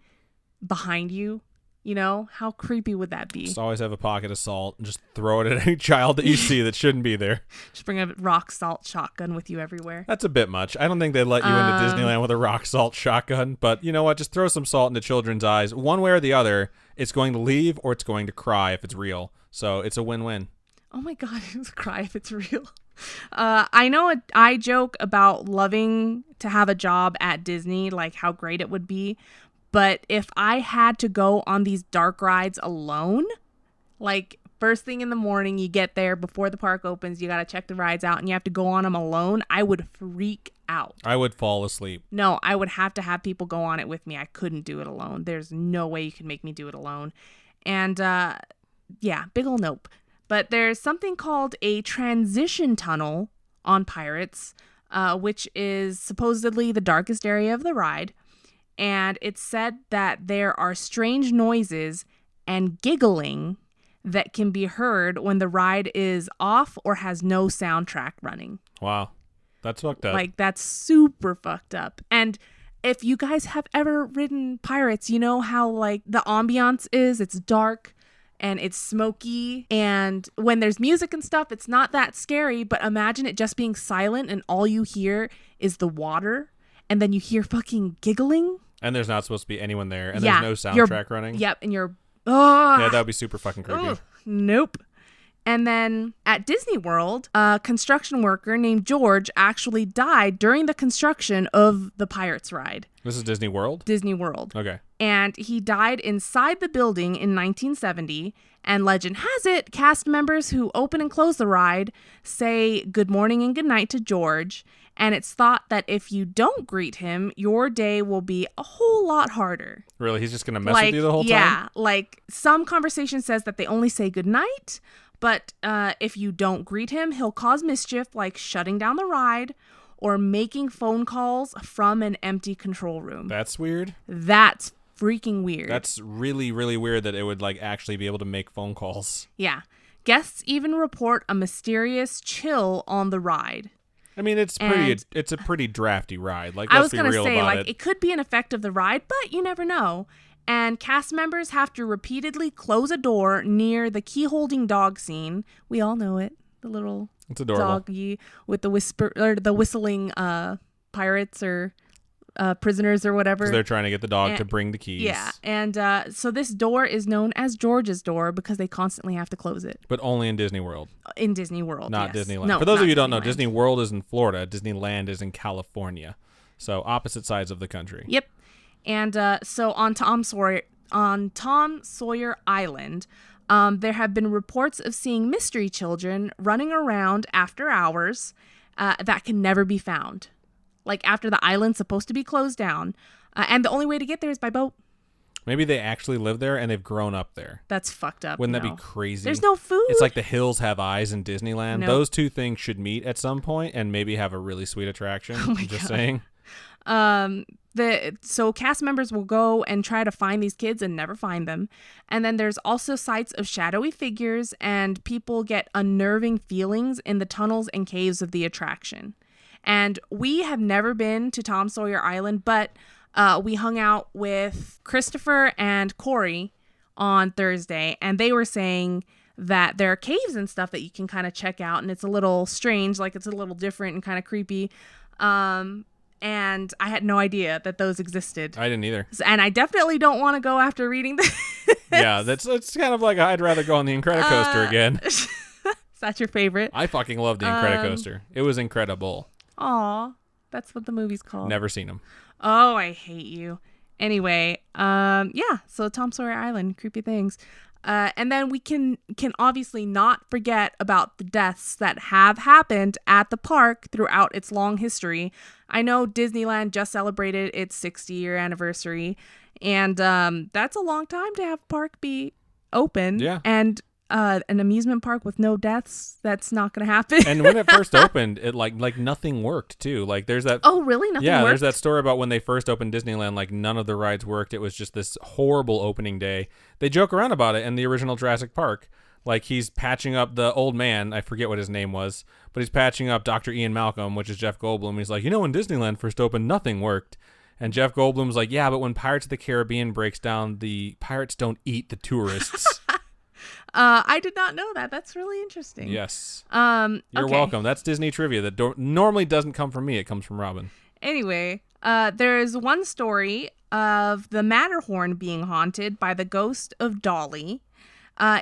behind you. You know, how creepy would that be? Just always have a pocket of salt and just throw it at any child that you see that shouldn't be there. Just bring a rock salt shotgun with you everywhere. That's a bit much. I don't think they'd let you into Disneyland with a rock salt shotgun. But you know what? Just throw some salt into children's eyes. One way or the other, it's going to leave or it's going to cry if it's real. So it's a win-win. Oh my God, it's cry if it's real. I know I joke about loving to have a job at Disney, like how great it would be. But if I had to go on these dark rides alone, like first thing in the morning, you get there before the park opens, you got to check the rides out and you have to go on them alone, I would freak out. I would fall asleep. No, I would have to have people go on it with me. I couldn't do it alone. There's no way you can make me do it alone. And yeah, big ol' nope. But there's something called a transition tunnel on Pirates, which is supposedly the darkest area of the ride. And it's said that there are strange noises and giggling that can be heard when the ride is off or has no soundtrack running. Wow. That's fucked up. Like, that's super fucked up. And if you guys have ever ridden Pirates, you know how, like, the ambiance is. It's dark and it's smoky. And when there's music and stuff, it's not that scary. But imagine it just being silent and all you hear is the water. And then you hear fucking giggling. And there's not supposed to be anyone there. And there's no soundtrack running. Yep. And you're... Yeah, that would be super fucking creepy. Nope. And then at Disney World, a construction worker named George actually died during the construction of the Pirates ride. This is Disney World? Disney World. Okay. And he died inside the building in 1970. And legend has it, cast members who open and close the ride say good morning and good night to George. And it's thought that if you don't greet him, your day will be a whole lot harder. Really? He's just going to mess with you the whole time? Yeah. Like some conversation says that they only say good night. But if you don't greet him, he'll cause mischief like shutting down the ride or making phone calls from an empty control room. That's weird. That's freaking weird. That's really, really weird that it would like actually be able to make phone calls. Yeah. Guests even report a mysterious chill on the ride. I mean, it's a pretty drafty ride. Like, let's be real about it. I was going to say, like, it could be an effect of the ride, but you never know. And cast members have to repeatedly close a door near the key-holding dog scene. We all know it. The little doggy with the whistling pirates or prisoners or whatever. So they're trying to get the dog to bring the keys. Yeah, and so this door is known as George's door because they constantly have to close it. But only in Disney World. In Disney World, Not yes. Disneyland. No, For those of you who don't Disneyland. know, Disney World is in Florida. Disneyland is in California. So opposite sides of the country. Yep. And so on Tom Sawyer Island, there have been reports of seeing mystery children running around after hours that can never be found. Like after the island's supposed to be closed down. And the only way to get there is by boat. Maybe they actually live there and they've grown up there. That's fucked up. Wouldn't that be crazy? There's no food. It's like the hills have eyes in Disneyland. Nope. Those two things should meet at some point and maybe have a really sweet attraction. Oh my I'm just God. saying. So cast members will go and try to find these kids and never find them. And then there's also sights of shadowy figures, and people get unnerving feelings in the tunnels and caves of the attraction. And we have never been to Tom Sawyer Island, but we hung out with Christopher and Corey on Thursday, and they were saying that there are caves and stuff that you can kind of check out, and it's a little strange, like it's a little different and kind of creepy. And I had no idea that those existed. I didn't either. And I definitely don't want to go after reading this. Yeah, that's kind of like I'd rather go on the Incredicoaster again. Is that your favorite? I fucking love the Incredicoaster. It was incredible. Aw, that's what the movie's called. Never seen them. Oh, I hate you. Anyway, yeah, so Tom Sawyer Island, creepy things. And then we can obviously not forget about the deaths that have happened at the park throughout its long history. I know Disneyland just celebrated its 60-year anniversary, and that's a long time to have a park be open. Yeah. And an amusement park with no deaths, that's not going to happen. And when it first opened, it like nothing worked too. Like there's that. Oh, really? Nothing Yeah, worked? there's that story about when they first opened Disneyland, like none of the rides worked. It was just this horrible opening day. They joke around about it in the original Jurassic Park. Like he's patching up the old man, I forget what his name was, but he's patching up Dr. Ian Malcolm, which is Jeff Goldblum. He's like, when Disneyland first opened, nothing worked. And Jeff Goldblum's like, yeah, but when Pirates of the Caribbean breaks down, the pirates don't eat the tourists. I did not know that. That's really interesting. Yes. You're You're welcome. That's Disney trivia that normally doesn't come from me. It comes from Robin. Anyway, there is one story of the Matterhorn being haunted by the ghost of Dolly.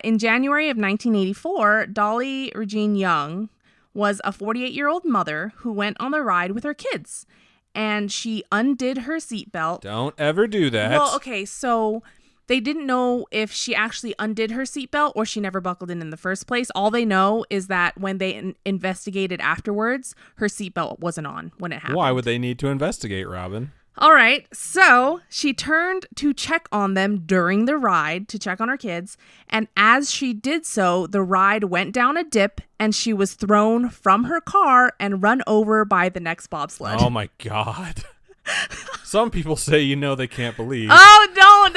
In January of 1984, Dolly Regine Young was a 48-year-old mother who went on the ride with her kids, and she undid her seatbelt. Don't ever do that. Well, okay, so they didn't know if she actually undid her seatbelt or she never buckled in the first place. All they know is that when they investigated afterwards, her seatbelt wasn't on when it happened. Why would they need to investigate, Robin? All right, so she turned to check on them during the ride, to check on her kids, and as she did so, the ride went down a dip, and she was thrown from her car and run over by the next bobsled. Oh my God. Some people say they can't believe. Oh, no,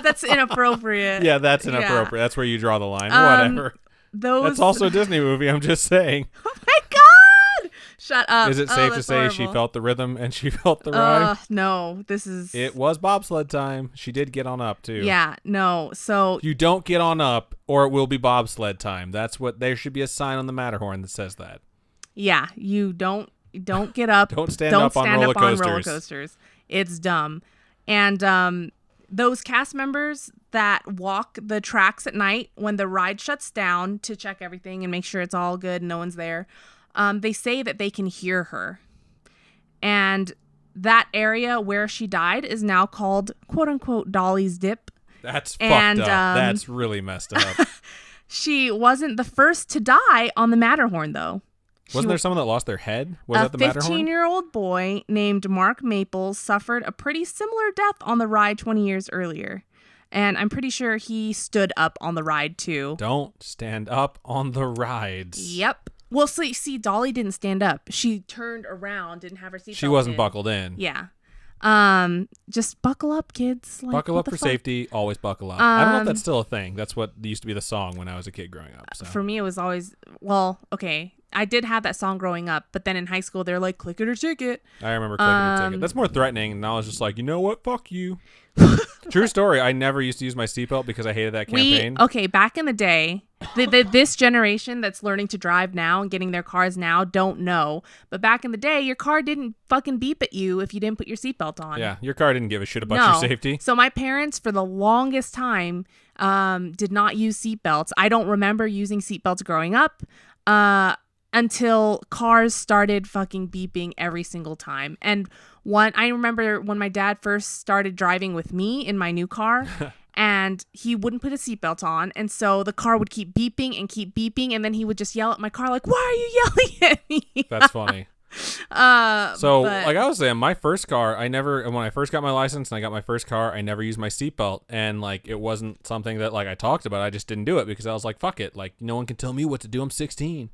that's inappropriate. Yeah, that's inappropriate. That's where you draw the line. Whatever. That's also a Disney movie, I'm just saying. Oh my God! Shut up. Is it safe to say she felt the rhythm and she felt the ride? No, this is... It was bobsled time. She did get on up, too. Yeah, no, so... You don't get on up, or it will be bobsled time. There should be a sign on the Matterhorn that says that. Yeah, you don't get up. Don't stand up on roller coasters. It's dumb. And those cast members that walk the tracks at night when the ride shuts down to check everything and make sure it's all good and no one's there, they say that they can hear her. And that area where she died is now called, quote unquote, Dolly's Dip. That's fucked up. That's really messed up. She wasn't the first to die on the Matterhorn, though. Wasn't there someone that lost their head? Was that the Matterhorn? A 15-year-old boy named Mark Maples suffered a pretty similar death on the ride 20 years earlier. And I'm pretty sure he stood up on the ride, too. Don't stand up on the rides. Yep. Well, see, Dolly didn't stand up. She turned around, didn't have her seatbelt. She wasn't buckled in. Yeah. Just buckle up, kids. Like, buckle up for safety. Always buckle up. I don't know if that's still a thing. That's what used to be the song when I was a kid growing up. So. For me, it was always, okay. I did have that song growing up, but then in high school they're like, click it or ticket. I remember clicking a ticket. That's more threatening, and I was just like, you know what? Fuck you. True story. I never used to use my seatbelt because I hated that campaign. Okay, back in the day, this generation that's learning to drive now and getting their cars now don't know. But back in the day, your car didn't fucking beep at you if you didn't put your seatbelt on. Yeah, your car didn't give a shit about your safety. So my parents, for the longest time, did not use seatbelts. I don't remember using seatbelts growing up until cars started fucking beeping every single time. And I remember when my dad first started driving with me in my new car, and he wouldn't put a seatbelt on, and so the car would keep beeping, and then he would just yell at my car like, "Why are you yelling at me?" That's funny. Like I was saying, my first car, when I first got my license and I got my first car, I never used my seatbelt, and like it wasn't something that like I talked about. I just didn't do it because I was like, fuck it, like no one can tell me what to do. I'm 16.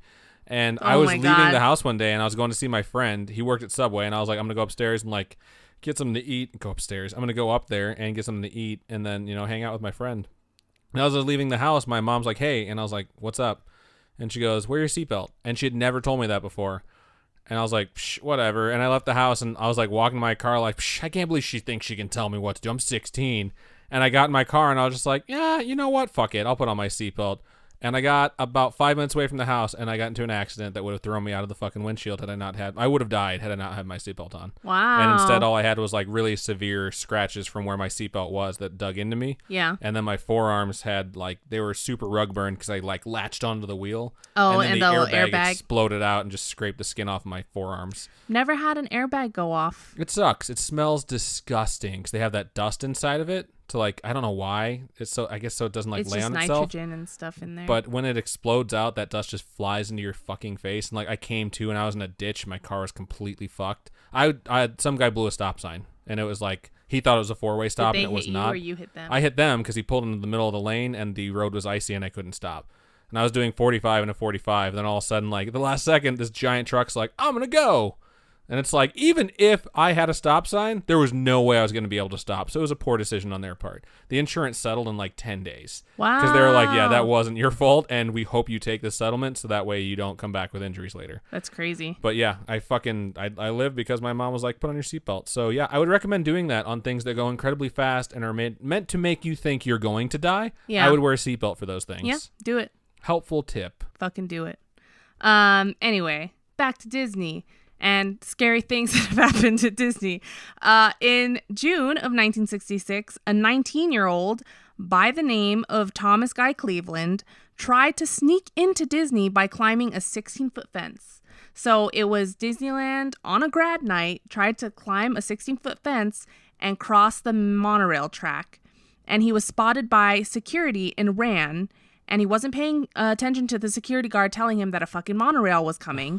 And I was leaving the house one day and I was going to see my friend. He worked at Subway, and I was like, I'm gonna go upstairs and like get something to eat. Go upstairs. I'm gonna go up there and get something to eat, and then hang out with my friend. And as I was leaving the house, my mom's like, hey, and I was like, what's up? And she goes, wear your seatbelt. And she had never told me that before. And I was like, psh, whatever. And I left the house and I was like walking my car like, psh, I can't believe she thinks she can tell me what to do. I'm 16. And I got in my car and I was just like, yeah, you know what? Fuck it. I'll put on my seatbelt. And I got about 5 minutes away from the house and I got into an accident that would have thrown me out of the fucking windshield I would have died had I not had my seatbelt on. Wow. And instead all I had was like really severe scratches from where my seatbelt was that dug into me. Yeah. And then my forearms had they were super rug burned because I like latched onto the wheel. Oh, and then the the airbag exploded out and just scraped the skin off my forearms. Never had an airbag go off. It sucks. It smells disgusting because they have that dust inside of it. To like, I don't know why. I guess so it doesn't like lay on itself. It's just nitrogen and stuff in there. But when it explodes out, that dust just flies into your fucking face. And like I came to and I was in a ditch. My car was completely fucked. I had some guy blew a stop sign and it was like, he thought it was a 4-way stop and it was not. Or you hit them? I hit them because he pulled into the middle of the lane and the road was icy and I couldn't stop. And I was doing 45 and a 45. Then all of a sudden, like at the last second, this giant truck's like, I'm going to go. And it's like, even if I had a stop sign, there was no way I was going to be able to stop. So it was a poor decision on their part. The insurance settled in like 10 days. Wow. Because they were like, yeah, that wasn't your fault. And we hope you take the settlement so that way you don't come back with injuries later. That's crazy. But yeah, I live because my mom was like, put on your seatbelt. So yeah, I would recommend doing that on things that go incredibly fast and are meant to make you think you're going to die. Yeah. I would wear a seatbelt for those things. Yeah, do it. Helpful tip. Fucking do it. Anyway, back to Disney. And scary things that have happened at Disney. In June of 1966, a 19-year-old by the name of Thomas Guy Cleveland tried to sneak into Disney by climbing a 16-foot fence. So it was Disneyland on a grad night, tried to climb a 16-foot fence and cross the monorail track. And he was spotted by security and ran. And he wasn't paying attention to the security guard telling him that a fucking monorail was coming.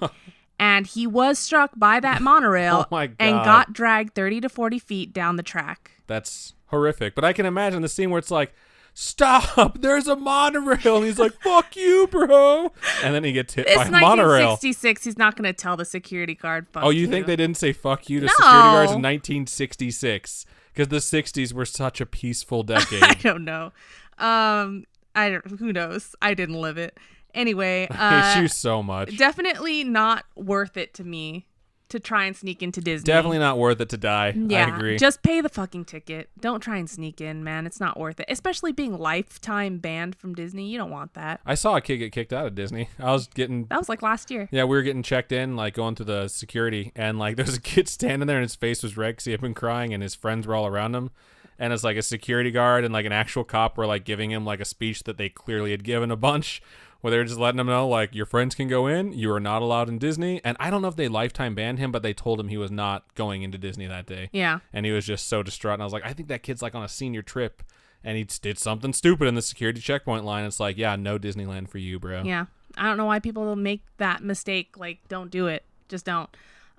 And he was struck by that monorail and got dragged 30 to 40 feet down the track. That's horrific. But I can imagine the scene where it's like, stop, there's a monorail. And he's like, fuck you, bro. And then he gets hit by a monorail. It's 1966. He's not going to tell the security guard, fuck you. Think they didn't say fuck you to security guards in 1966? Because the 60s were such a peaceful decade. I don't know. Who knows? I didn't live it. Anyway, I hate you so much. Definitely not worth it to me to try and sneak into Disney. Definitely not worth it to die. Yeah, I agree. Just pay the fucking ticket. Don't try and sneak in, man. It's not worth it. Especially being lifetime banned from Disney. You don't want that. I saw a kid get kicked out of Disney. That was like last year. Yeah, we were getting checked in, like going through the security, and like there was a kid standing there and his face was red because he had been crying and his friends were all around him. And it's like a security guard and like an actual cop were like giving him like a speech that they clearly had given a bunch, where they're just letting him know, like, your friends can go in, you are not allowed in Disney. And I don't know if they lifetime banned him, but they told him he was not going into Disney that day. Yeah. And he was just so distraught. And I was like, I think that kid's like on a senior trip and he did something stupid in the security checkpoint line. It's like, yeah, no Disneyland for you, bro. Yeah. I don't know why people make that mistake. Like, don't do it. Just don't.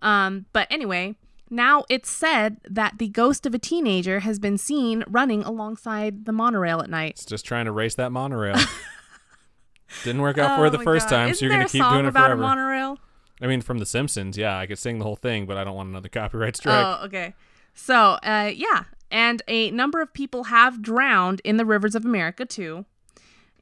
But anyway, now it's said that the ghost of a teenager has been seen running alongside the monorail at night. It's just trying to race that monorail. Didn't work out for her the first time, so you're going to keep doing it forever. A monorail? I mean, from The Simpsons, yeah. I could sing the whole thing, but I don't want another copyright strike. Oh, okay. So, yeah. And a number of people have drowned in the rivers of America, too.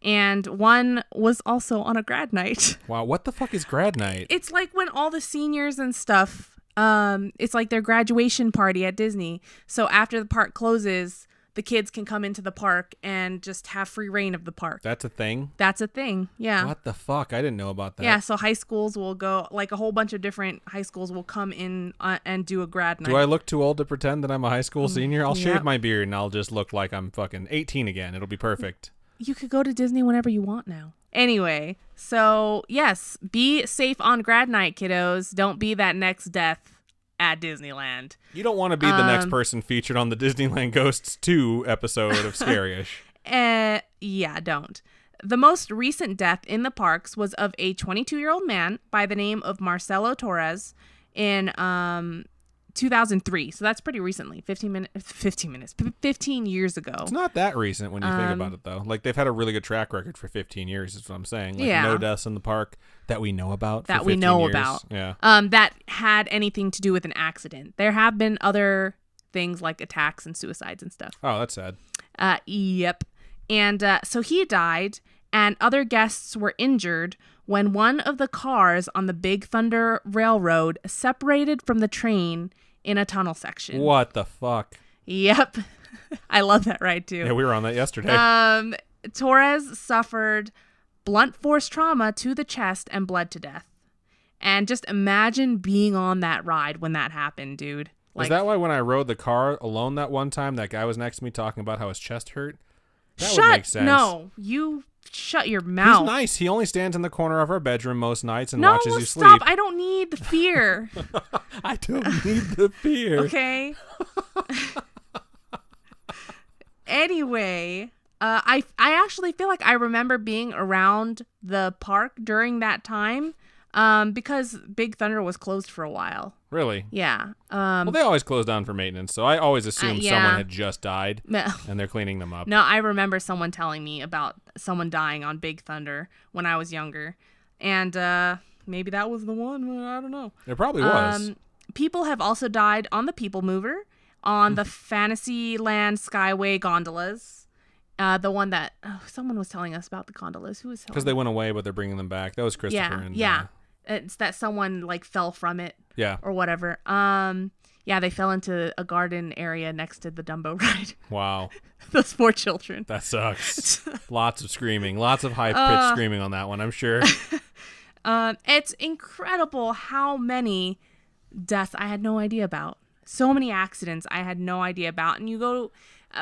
And one was also on a grad night. Wow, what the fuck is grad night? It's like when all the seniors and stuff, it's like their graduation party at Disney. So after the park closes, the kids can come into the park and just have free reign of the park. That's a thing? That's a thing, yeah. What the fuck? I didn't know about that. Yeah, so high schools will go, like a whole bunch of different high schools will come in and do a grad night. Do I look too old to pretend that I'm a high school senior? I'll Yep. shave my beard and I'll just look like I'm fucking 18 again. It'll be perfect. You could go to Disney whenever you want now. Anyway, so yes, be safe on grad night, kiddos. Don't be that next death at Disneyland. You don't want to be the next person featured on the Disneyland Ghosts 2 episode of Scary-ish. Yeah, don't. The most recent death in the parks was of a 22-year-old man by the name of Marcelo Torres in 2003. So that's pretty recently. 15 years ago. It's not that recent when you think about it, though. Like, they've had a really good track record for 15 years, is what I'm saying. Like, Yeah. no deaths in the park that we know about for That we 15 know years. about. Yeah. That had anything to do with an accident. There have been other things like attacks and suicides and stuff. Oh, that's sad. Yep. And so he died, and other guests were injured when one of the cars on the Big Thunder Railroad separated from the train in a tunnel section. What the fuck? Yep. I love that ride, too. Yeah, we were on that yesterday. Torres suffered blunt force trauma to the chest and bled to death. And just imagine being on that ride when that happened, dude. Is that why when I rode the car alone that one time, that guy was next to me talking about how his chest hurt? That would make sense. No, you shut your mouth. He's nice. He only stands in the corner of our bedroom most nights and No, watches you stop. sleep. I don't need the fear. I don't need the fear. Okay. Anyway, I actually feel like I remember being around the park during that time because Big Thunder was closed for a while. Really? Yeah. Well, they always close down for maintenance, so I always assumed yeah. someone had just died No, and they're cleaning them up. I remember someone telling me about someone dying on Big Thunder when I was younger. And maybe that was the one. I don't know. It probably was. People have also died on the People Mover, on the Fantasyland Skyway gondolas. The one that someone was telling us about the gondolas. Who was telling? Because they went away, but they're bringing them back. That was Christopher. Yeah. It's that someone like fell from it. Yeah. Or whatever. Yeah, they fell into a garden area next to the Dumbo ride. Wow. Those poor children. That sucks. Lots of screaming. Lots of high-pitched screaming on that one, I'm sure. It's incredible how many deaths I had no idea about. So many accidents I had no idea about. And you go...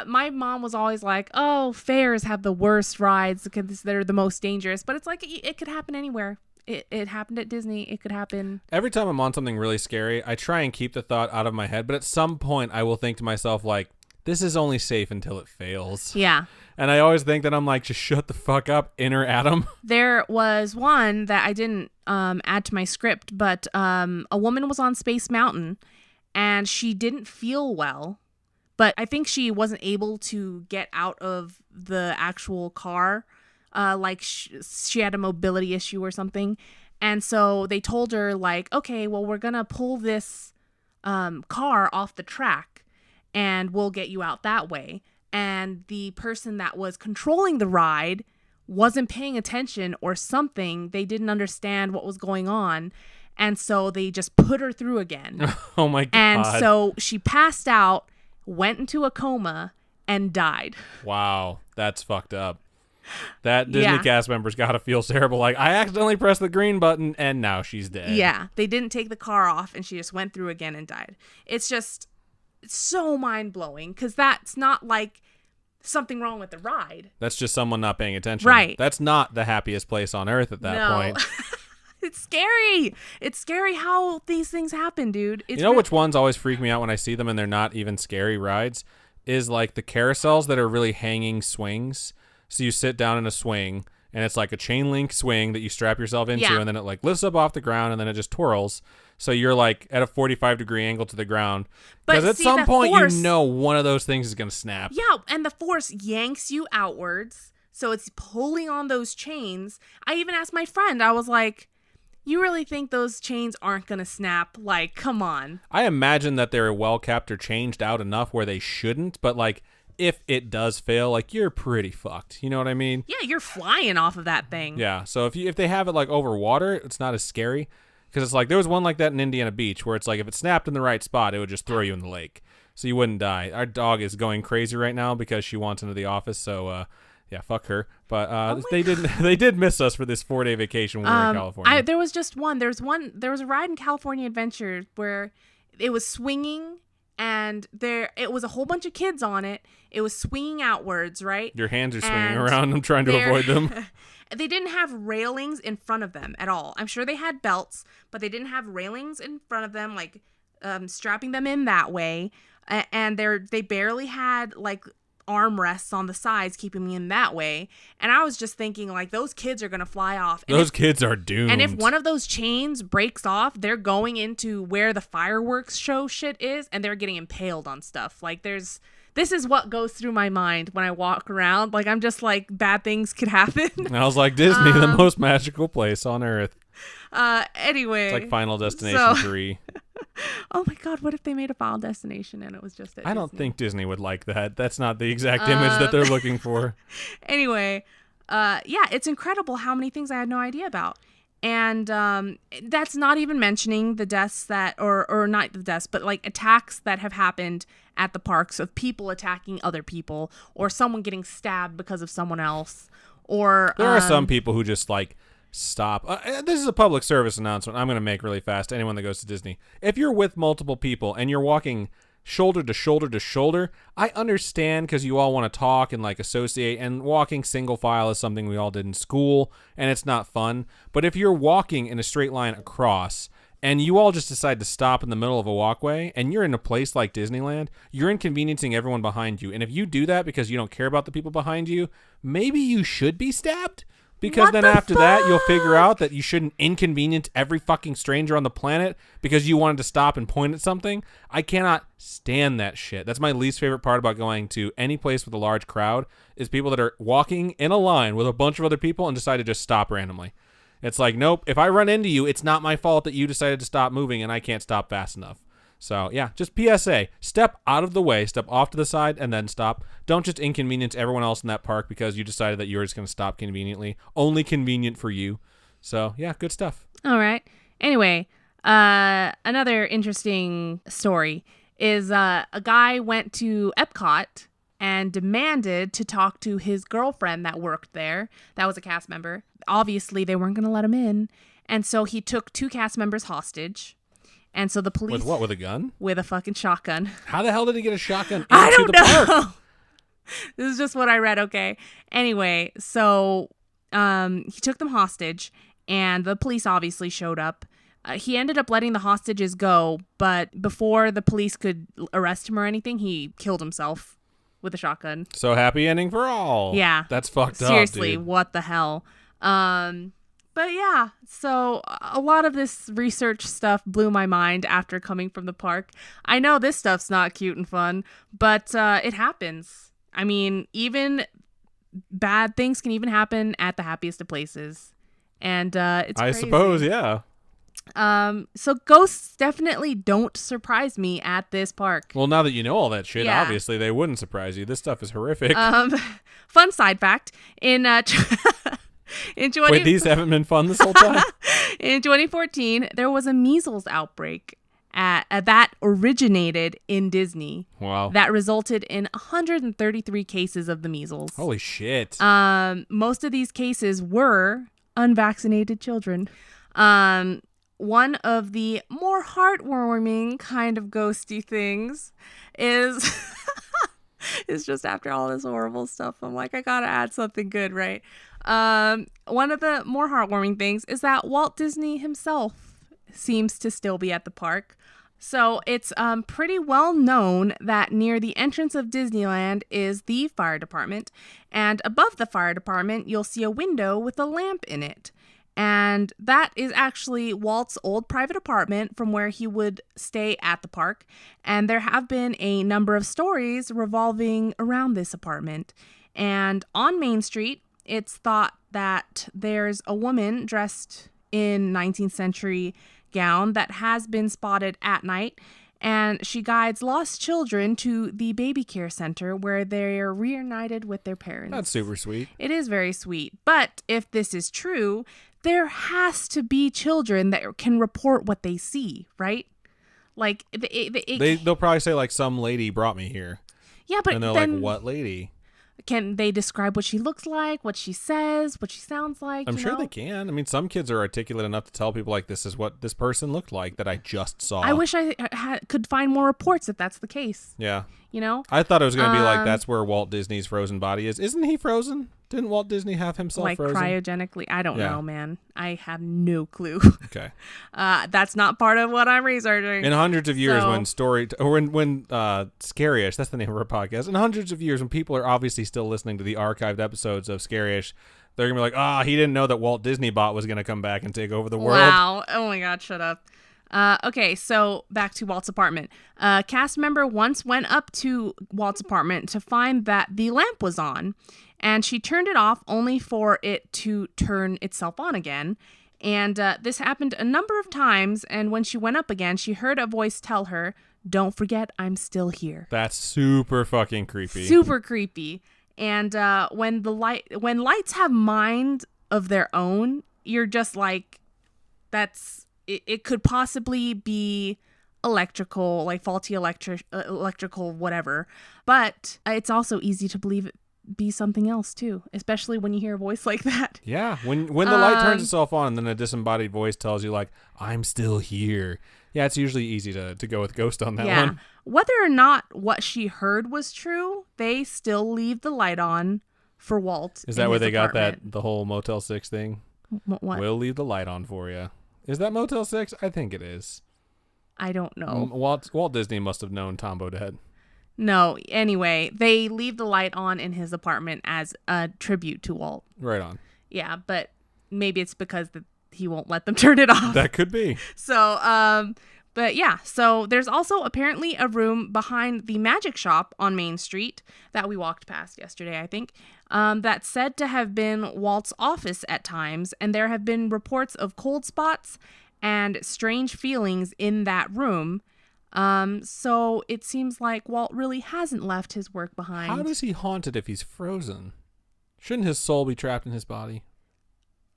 my mom was always like, oh, fairs have the worst rides because they're the most dangerous. But it's like, it could happen anywhere. It happened at Disney. It could happen. Every time I'm on something really scary, I try and keep the thought out of my head. But at some point, I will think to myself, like, this is only safe until it fails. Yeah. And I always think that I'm like, just shut the fuck up, inner Adam. There was one that I didn't add to my script, but a woman was on Space Mountain and she didn't feel well. But I think she wasn't able to get out of the actual car. Like she had a mobility issue or something. And so they told her, like, okay, well, we're going to pull this car off the track and we'll get you out that way. And the person that was controlling the ride wasn't paying attention or something. They didn't understand what was going on. And so they just put her through again. Oh, my God. And so she passed out, went into a coma, and died. Wow. That's fucked up. That Disney cast member's got to feel terrible. Like, I accidentally pressed the green button, and now she's dead. Yeah. They didn't take the car off, and she just went through again and died. It's just so mind-blowing, because that's not like something wrong with the ride. That's just someone not paying attention. Right. That's not the happiest place on earth at that point. It's scary. It's scary how these things happen, dude. It's you know which ones always freak me out when I see them and they're not even scary rides? Is like the carousels that are really hanging swings. So you sit down in a swing and it's like a chain link swing that you strap yourself into and then it like lifts up off the ground and then it just twirls. So you're like at a 45-degree angle to the ground. Because at some point you know one of those things is going to snap. Yeah, and the force yanks you outwards. So it's pulling on those chains. I even asked my friend, I was like, you really think those chains aren't going to snap? Like, come on. I imagine that they're well kept or changed out enough where they shouldn't, but like if it does fail, like, you're pretty fucked. You know what I mean? Yeah, you're flying off of that thing. Yeah. So if they have it like over water, it's not as scary because it's like there was one like that in Indiana Beach where it's like if it snapped in the right spot, it would just throw you in the lake, so you wouldn't die. Our dog is going crazy right now because she wants into the office. So yeah, fuck her. But they did miss us for this 4-day vacation when we were in California. There was just one. There was a ride in California Adventure where it was swinging. And it was a whole bunch of kids on it. It was swinging outwards, right? Your hands are swinging around. I'm trying to avoid them. They didn't have railings in front of them at all. I'm sure they had belts, but they didn't have railings in front of them, like strapping them in that way. And they barely had like armrests on the sides keeping me in that way. And I was just thinking, like, those kids are gonna fly off. And those kids are doomed. And if one of those chains breaks off, they're going into where the fireworks show shit is, and they're getting impaled on stuff. Like, this is what goes through my mind when I walk around. Like, I'm just like, bad things could happen. And I was like, Disney, the most magical place on earth. Anyway, it's like Final Destination 3. Oh my God, what if they made a Final Destination and it was just at I don't Disney? think Disney would like that. That's not the exact image that they're looking for. Anyway, yeah, it's incredible how many things I had no idea about. And that's not even mentioning the deaths that, or not the deaths, but like attacks that have happened at the parks of people attacking other people, or someone getting stabbed because of someone else, or... There are some people who just like... Stop. This is a public service announcement I'm going to make really fast to anyone that goes to Disney. If you're with multiple people and you're walking shoulder to shoulder to shoulder, I understand because you all want to talk and like associate, and walking single file is something we all did in school and it's not fun. But if you're walking in a straight line across and you all just decide to stop in the middle of a walkway and you're in a place like Disneyland, you're inconveniencing everyone behind you. And if you do that because you don't care about the people behind you, maybe you should be stabbed. Because then after that, you'll figure out that you shouldn't inconvenience every fucking stranger on the planet because you wanted to stop and point at something. I cannot stand that shit. That's my least favorite part about going to any place with a large crowd is people that are walking in a line with a bunch of other people and decide to just stop randomly. It's like, nope, if I run into you, it's not my fault that you decided to stop moving and I can't stop fast enough. So, yeah, just PSA. Step out of the way, step off to the side, and then stop. Don't just inconvenience everyone else in that park because you decided that you're just going to stop conveniently. Only convenient for you. So, yeah, good stuff. All right. Anyway, another interesting story is a guy went to Epcot and demanded to talk to his girlfriend that worked there. That was a cast member. Obviously, they weren't going to let him in. And so he took 2 cast members hostage. And so the police... With what? With a gun? With a fucking shotgun. How the hell did he get a shotgun into I don't the know. park? This is just what I read, okay? Anyway, so he took them hostage, and the police obviously showed up. He ended up letting the hostages go, but before the police could arrest him or anything, he killed himself with a shotgun. So happy ending for all. Yeah. That's fucked up, Seriously, dude. what the hell? But yeah, so a lot of this research stuff blew my mind after coming from the park. I know this stuff's not cute and fun, but it happens. I mean, even bad things can even happen at the happiest of places. And it's I crazy. suppose, yeah. So ghosts definitely don't surprise me at this park. Well, now that you know all that shit, Yeah. obviously they wouldn't surprise you. This stuff is horrific. Fun side fact, Wait, these haven't been fun this whole time? In 2014, there was a measles outbreak that originated in Disney. Wow. That resulted in 133 cases of the measles. Holy shit. Most of these cases were unvaccinated children. One of the more heartwarming kind of ghosty things is... It's just after all this horrible stuff, I'm like, I gotta add something good, right? One of the more heartwarming things is that Walt Disney himself seems to still be at the park. So it's pretty well known that near the entrance of Disneyland is the fire department. And above the fire department, you'll see a window with a lamp in it. And that is actually Walt's old private apartment from where he would stay at the park. And there have been a number of stories revolving around this apartment. And on Main Street, it's thought that there's a woman dressed in 19th century gown that has been spotted at night. And she guides lost children to the baby care center where they're reunited with their parents. That's super sweet. It is very sweet. But if this is true, there has to be children that can report what they see, right? Like They'll probably say like some lady brought me here. Yeah, but and they're then, like, what lady? Can they describe what she looks like, what she says, what she sounds like? I'm sure they can. I mean, some kids are articulate enough to tell people like, this is what this person looked like that I just saw. I wish I could find more reports if that's the case. Yeah. You know? I thought it was going to be like, that's where Walt Disney's frozen body is. Isn't he frozen? Didn't Walt Disney have himself like frozen? Cryogenically? I don't know, man. I have no clue. Okay. That's not part of what I'm researching. In hundreds of years, when Scary-ish, that's the name of our podcast. In hundreds of years, when people are obviously still listening to the archived episodes of Scary-ish, they're going to be like, he didn't know that Walt Disney Bot was going to come back and take over the world. Wow. Oh my God, shut up. Okay, so back to Walt's apartment. A cast member once went up to Walt's apartment to find that the lamp was on, and she turned it off only for it to turn itself on again. And this happened a number of times, and when she went up again, she heard a voice tell her, "Don't forget, I'm still here." That's super fucking creepy. Super creepy. And when lights have mind of their own, you're just like, it could possibly be electrical, like faulty electrical, whatever. But it's also easy to believe it be something else too, especially when you hear a voice like that. Yeah, when the light turns itself on, then a disembodied voice tells you like, "I'm still here." Yeah, it's usually easy to go with ghost on that one. Whether or not what she heard was true, they still leave the light on for Walt. Is that where they got the whole Motel 6 thing? What? We'll leave the light on for you. Is that Motel 6? I think it is. I don't know. Walt Disney must have known Tom Bodett. No, anyway, they leave the light on in his apartment as a tribute to Walt. Right on. Yeah, but maybe it's because he won't let them turn it off. That could be. So, but yeah, so there's also apparently a room behind the magic shop on Main Street that we walked past yesterday, I think, that's said to have been Walt's office at times, and there have been reports of cold spots and strange feelings in that room. So it seems like Walt really hasn't left his work behind. How does he haunt it if he's frozen? Shouldn't his soul be trapped in his body?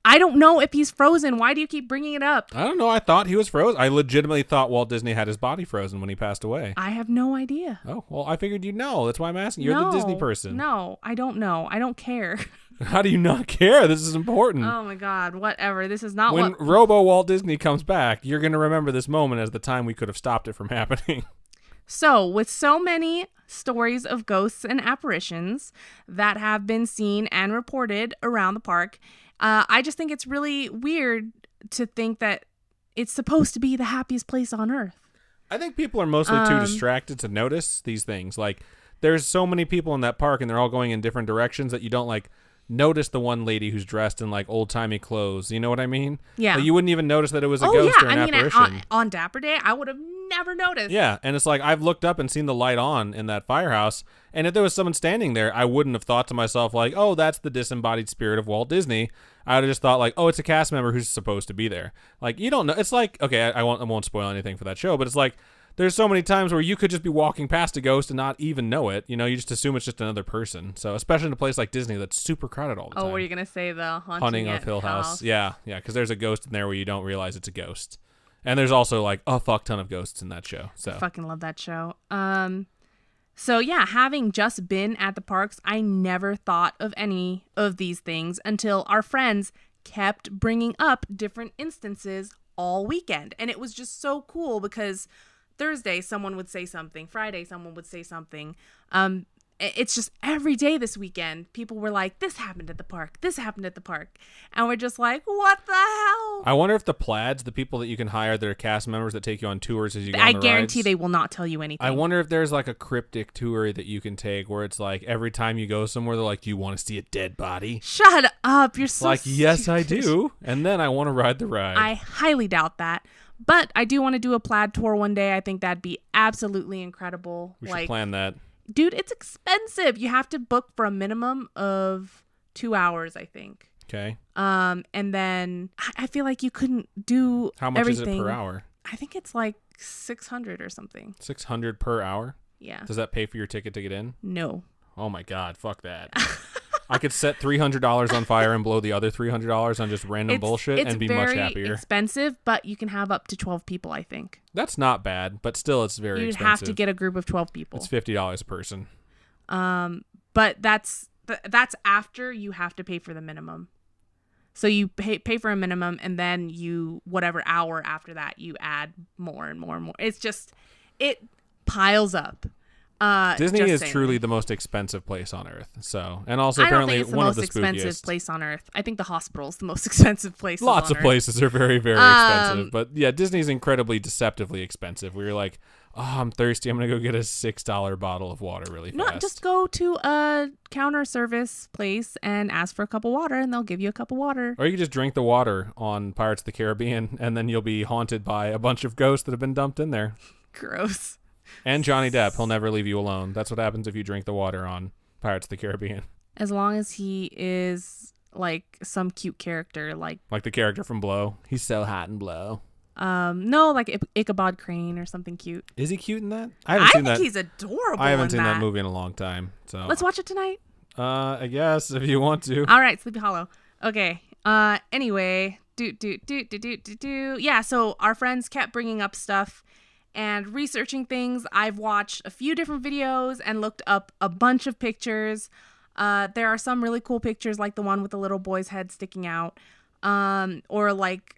I don't know if he's frozen. Why do you keep bringing it up? I don't know. I thought he was frozen. I legitimately thought Walt Disney had his body frozen when he passed away. I have no idea. Oh, well, I figured you'd know. That's why I'm asking. You're the Disney person. No, I don't know. I don't care. How do you not care? This is important. Oh my God, whatever. This is not when Robo Walt Disney comes back, you're going to remember this moment as the time we could have stopped it from happening. So, with so many stories of ghosts and apparitions that have been seen and reported around the park, I just think it's really weird to think that it's supposed to be the happiest place on earth. I think people are mostly too distracted to notice these things. Like, there's so many people in that park and they're all going in different directions that you don't like notice the one lady who's dressed in like old-timey clothes. You know what I mean? Yeah. Like, you wouldn't even notice that it was a ghost or an apparition. On Dapper Day, I would have never noticed. Yeah, and it's like I've looked up and seen the light on in that firehouse, and if there was someone standing there, I wouldn't have thought to myself like, oh, that's the disembodied spirit of Walt Disney. I would have just thought like, oh, it's a cast member who's supposed to be there. Like, you don't know. It's like, okay, I won't spoil anything for that show, but it's like there's so many times where you could just be walking past a ghost and not even know it. You know, you just assume it's just another person. So especially in a place like Disney that's super crowded all the time. Oh, were you going to say the Haunting of Hill House? Yeah, because there's a ghost in there where you don't realize it's a ghost. And there's also like a fuck ton of ghosts in that show. So I fucking love that show. So yeah, having just been at the parks, I never thought of any of these things until our friends kept bringing up different instances all weekend. And it was just so cool because Thursday someone would say something, Friday someone would say something. It's just every day this weekend, people were like, this happened at the park. This happened at the park. And we're just like, what the hell? I wonder if the plaids, the people that you can hire that are cast members that take you on tours as you go on the rides. I guarantee they will not tell you anything. I wonder if there's like a cryptic tour that you can take where it's like every time you go somewhere, they're like, do you want to see a dead body? Shut up. You're so like, yes, stupid. I do. And then I want to ride the ride. I highly doubt that. But I do want to do a plaid tour one day. I think that'd be absolutely incredible. We should plan that. Dude, it's expensive. You have to book for a minimum of 2 hours, I think. Okay. And then I feel like you couldn't do How much everything. is it per hour? I think it's like $600 or something. $600 per hour? Yeah. Does that pay for your ticket to get in? No. Oh my God, fuck that. I could set $300 on fire and blow the other $300 on just random bullshit and be much happier. It's expensive, but you can have up to 12 people, I think. That's not bad, but still it's very expensive. You'd have to get a group of 12 people. It's $50 a person. But that's after you have to pay for the minimum. So you pay for a minimum, and then you, whatever hour after that, you add more and more and more. It's just, it piles up. Disney is truly the most expensive place on earth. So, and also apparently one of the spookiest. I don't think it's the most expensive place on earth. I think the hospital's the most expensive place. Lots of places are very, very expensive, but yeah, Disney's incredibly deceptively expensive. We were like, oh, I'm thirsty. I'm gonna go get a $6 bottle of water really fast. No, just go to a counter service place and ask for a cup of water, and they'll give you a cup of water. Or you can just drink the water on Pirates of the Caribbean, and then you'll be haunted by a bunch of ghosts that have been dumped in there. Gross. And Johnny Depp, he'll never leave you alone. That's what happens if you drink the water on Pirates of the Caribbean. As long as he is like some cute character, like the character from Blow. He's so hot in Blow. No, like Ichabod Crane or something cute. Is he cute in that? I think he's adorable. I haven't seen that movie in a long time. So let's watch it tonight. I guess if you want to. All right, Sleepy Hollow. Okay. Anyway, yeah. So our friends kept bringing up stuff and researching things. I've watched a few different videos and looked up a bunch of pictures. There are some really cool pictures, like the one with the little boy's head sticking out. Or like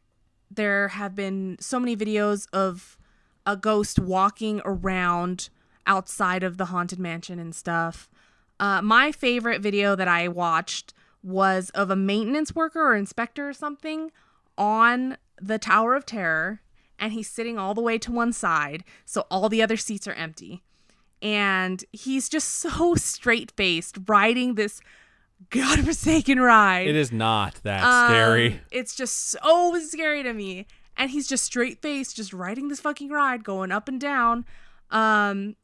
there have been so many videos of a ghost walking around outside of the haunted mansion and stuff. My favorite video that I watched was of a maintenance worker or inspector or something on the Tower of Terror. And he's sitting all the way to one side, so all the other seats are empty. And he's just so straight-faced, riding this godforsaken ride. It is not that scary. It's just so scary to me. And he's just straight-faced, just riding this fucking ride, going up and down. And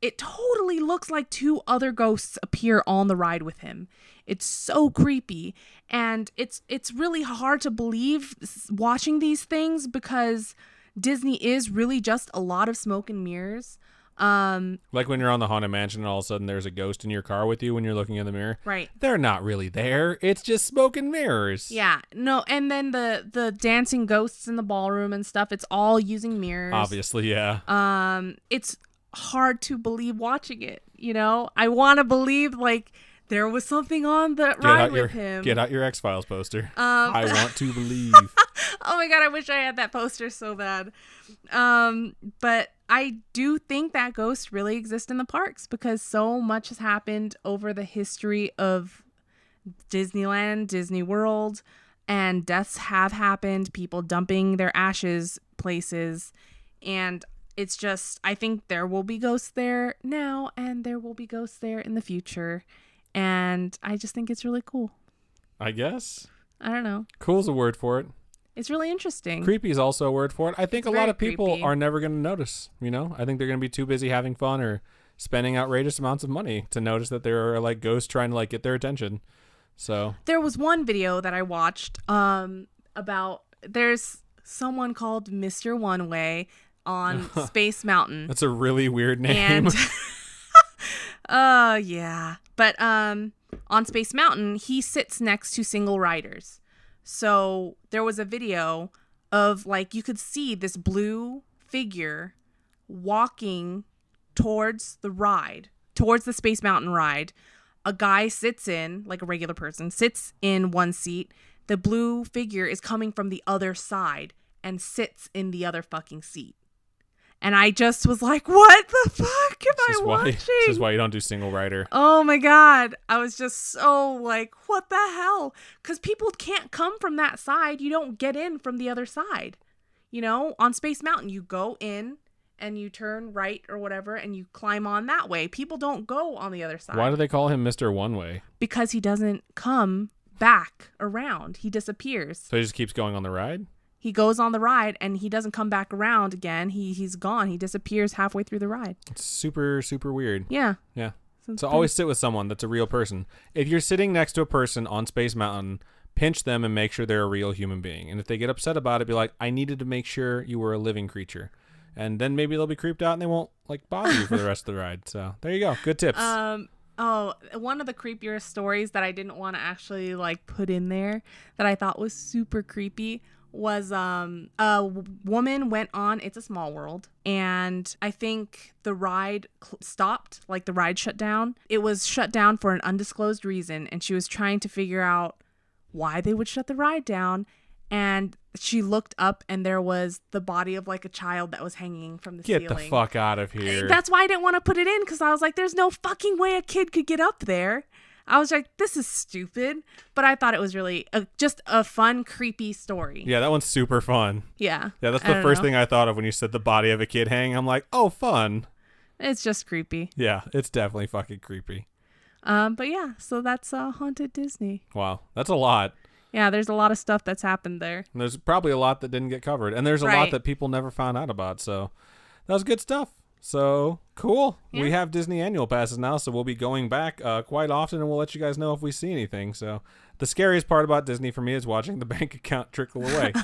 it totally looks like two other ghosts appear on the ride with him. It's so creepy, and it's really hard to believe watching these things because Disney is really just a lot of smoke and mirrors. Like when you're on the Haunted Mansion and all of a sudden there's a ghost in your car with you when you're looking in the mirror. Right. They're not really there. It's just smoke and mirrors. Yeah. No, and then the dancing ghosts in the ballroom and stuff, it's all using mirrors. Obviously, yeah. It's hard to believe watching it, you know? I want to believe like there was something on the ride with him. Get out your X-Files poster. I want to believe. Oh my God, I wish I had that poster so bad. But I do think that ghosts really exist in the parks because so much has happened over the history of Disneyland, Disney World, and deaths have happened, people dumping their ashes places. And it's just, I think there will be ghosts there now and there will be ghosts there in the future. And I just think it's really cool. I guess. I don't know. Cool's a word for it. It's really interesting. Creepy is also a word for it. I think a lot of people creepy. are never going to notice, you know? I think they're going to be too busy having fun or spending outrageous amounts of money to notice that there are like ghosts trying to like get their attention. So there was one video that I watched about there's someone called Mr. One Way on Space Mountain. That's a really weird name. And yeah. But on Space Mountain, he sits next to single riders. So there was a video of like you could see this blue figure walking towards the ride, towards the Space Mountain ride. A guy sits in, like a regular person, sits in one seat. The blue figure is coming from the other side and sits in the other fucking seat. And I just was like, what the fuck am I watching? This is why you don't do single rider. Oh my God. I was just so like, what the hell? Because people can't come from that side. You don't get in from the other side. You know, on Space Mountain, you go in and you turn right or whatever and you climb on that way. People don't go on the other side. Why do they call him Mr. One Way? Because he doesn't come back around. He disappears. So he just keeps going on the ride? He goes on the ride and he doesn't come back around again. He's gone. He disappears halfway through the ride. It's super, super weird. Yeah. Yeah. So always sit with someone that's a real person. If you're sitting next to a person on Space Mountain, pinch them and make sure they're a real human being. And if they get upset about it, be like, I needed to make sure you were a living creature. and then maybe they'll be creeped out and they won't like bother you for the rest of the ride. So there you go. Good tips. Oh, one of the creepier stories that I didn't want to actually like put in there that I thought was super creepy was a woman went on It's a Small World, and I think the ride stopped, like the ride shut down. It was shut down for an undisclosed reason, and she was trying to figure out why they would shut the ride down. And she looked up, and there was the body of like a child that was hanging from the ceiling. Get the fuck out of here. That's why I didn't want to put it in, because I was like, there's no fucking way a kid could get up there. I was like, this is stupid. But I thought it was really just a fun, creepy story. Yeah, that one's super fun. Yeah. Yeah, that's the first thing I thought of when you said the body of a kid hanging. I'm like, oh, fun. It's just creepy. Yeah, it's definitely fucking creepy. But yeah, so that's Haunted Disney. Wow, that's a lot. Yeah, there's a lot of stuff that's happened there. And there's probably a lot that didn't get covered. And there's a lot that people never found out about. So that was good stuff. So cool. Yeah. We have Disney annual passes now, so we'll be going back quite often, and we'll let you guys know if we see anything. So the scariest part about Disney for me is watching the bank account trickle away.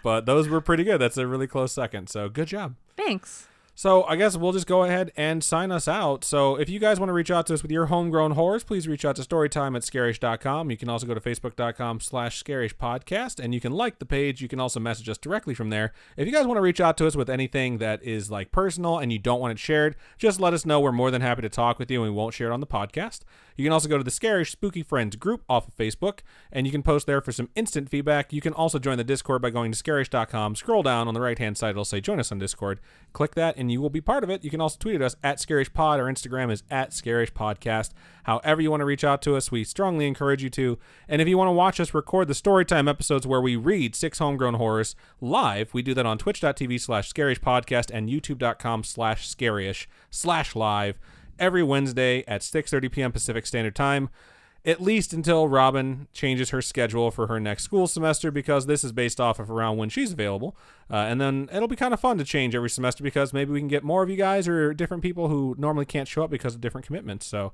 But those were pretty good. That's a really close second. So good job. Thanks. So I guess we'll just go ahead and sign us out. So if you guys want to reach out to us with your homegrown horrors, please reach out to storytime@scarish.com. You can also go to facebook.com/scarishpodcast, and you can like the page. You can also message us directly from there. If you guys want to reach out to us with anything that is like personal and you don't want it shared, just let us know. We're more than happy to talk with you, and we won't share it on the podcast. You can also go to the Scarish Spooky Friends group off of Facebook, and you can post there for some instant feedback. You can also join the Discord by going to scarish.com. Scroll down on the right-hand side. It'll say join us on Discord. Click that, and you will be part of it. You can also tweet at us at ScarishPod. Our Instagram is at ScarishPodcast. However you want to reach out to us, we strongly encourage you to. And if you want to watch us record the Storytime episodes where we read 6 homegrown horrors live, we do that on twitch.tv/ScarishPodcast and youtube.com/scarish/live every Wednesday at 6:30 p.m. Pacific Standard Time, at least until Robin changes her schedule for her next school semester, because this is based off of around when she's available. And then it'll be kind of fun to change every semester, because maybe we can get more of you guys or different people who normally can't show up because of different commitments. So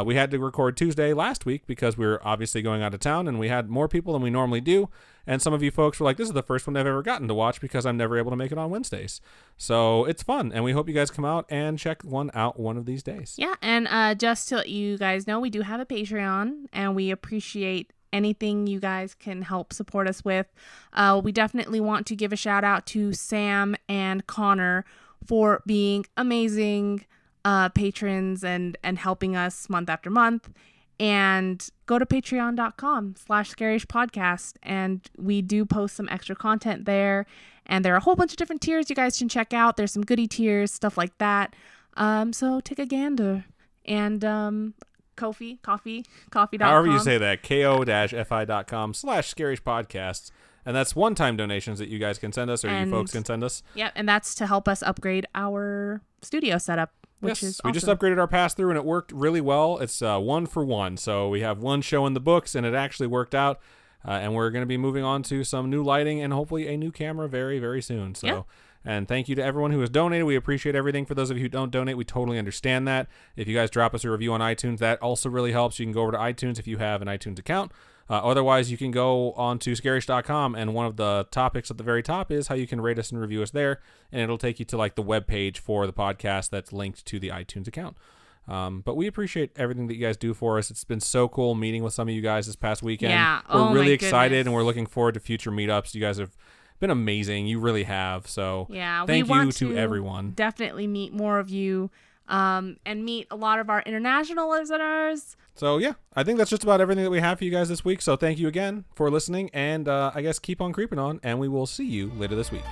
we had to record Tuesday last week because we were obviously going out of town, and we had more people than we normally do. And some of you folks were like, this is the first one I've ever gotten to watch because I'm never able to make it on Wednesdays. So it's fun, and we hope you guys come out and check one out one of these days. Yeah, and just to let you guys know, we do have a Patreon, and we appreciate anything you guys can help support us with. We definitely want to give a shout out to Sam and Connor for being amazing patrons and helping us month after month. And go to patreon.com/scarishpodcast, and we do post some extra content there, and there are a whole bunch of different tiers you guys can check out. There's some goodie tiers, stuff like that. So take a gander. And coffee.com. However you say that, ko-fi.com/scarishpodcasts. And that's one-time donations that you guys can send us, or you folks can send us. Yep, and that's to help us upgrade our studio setup. Which is awesome. We just upgraded our pass-through, and it worked really well. It's 1-for-1, so we have one show in the books, and it actually worked out. And we're going to be moving on to some new lighting and hopefully a new camera very, very soon. So, yeah. And thank you to everyone who has donated. We appreciate everything. For those of you who don't donate, we totally understand that. If you guys drop us a review on iTunes, that also really helps. You can go over to iTunes if you have an iTunes account. Otherwise, you can go on to scarish.com, and one of the topics at the very top is how you can rate us and review us there, and it'll take you to like the web page for the podcast that's linked to the iTunes account. But we appreciate everything that you guys do for us. It's been so cool meeting with some of you guys this past weekend. Yeah. We're really excited, and we're looking forward to future meetups. You guys have been amazing. You really have. So yeah, thank you to everyone. Definitely meet more of you. And meet a lot of our international listeners. So yeah, I think that's just about everything that we have for you guys this week. So thank you again for listening, and I guess keep on creeping on, and we will see you later this week.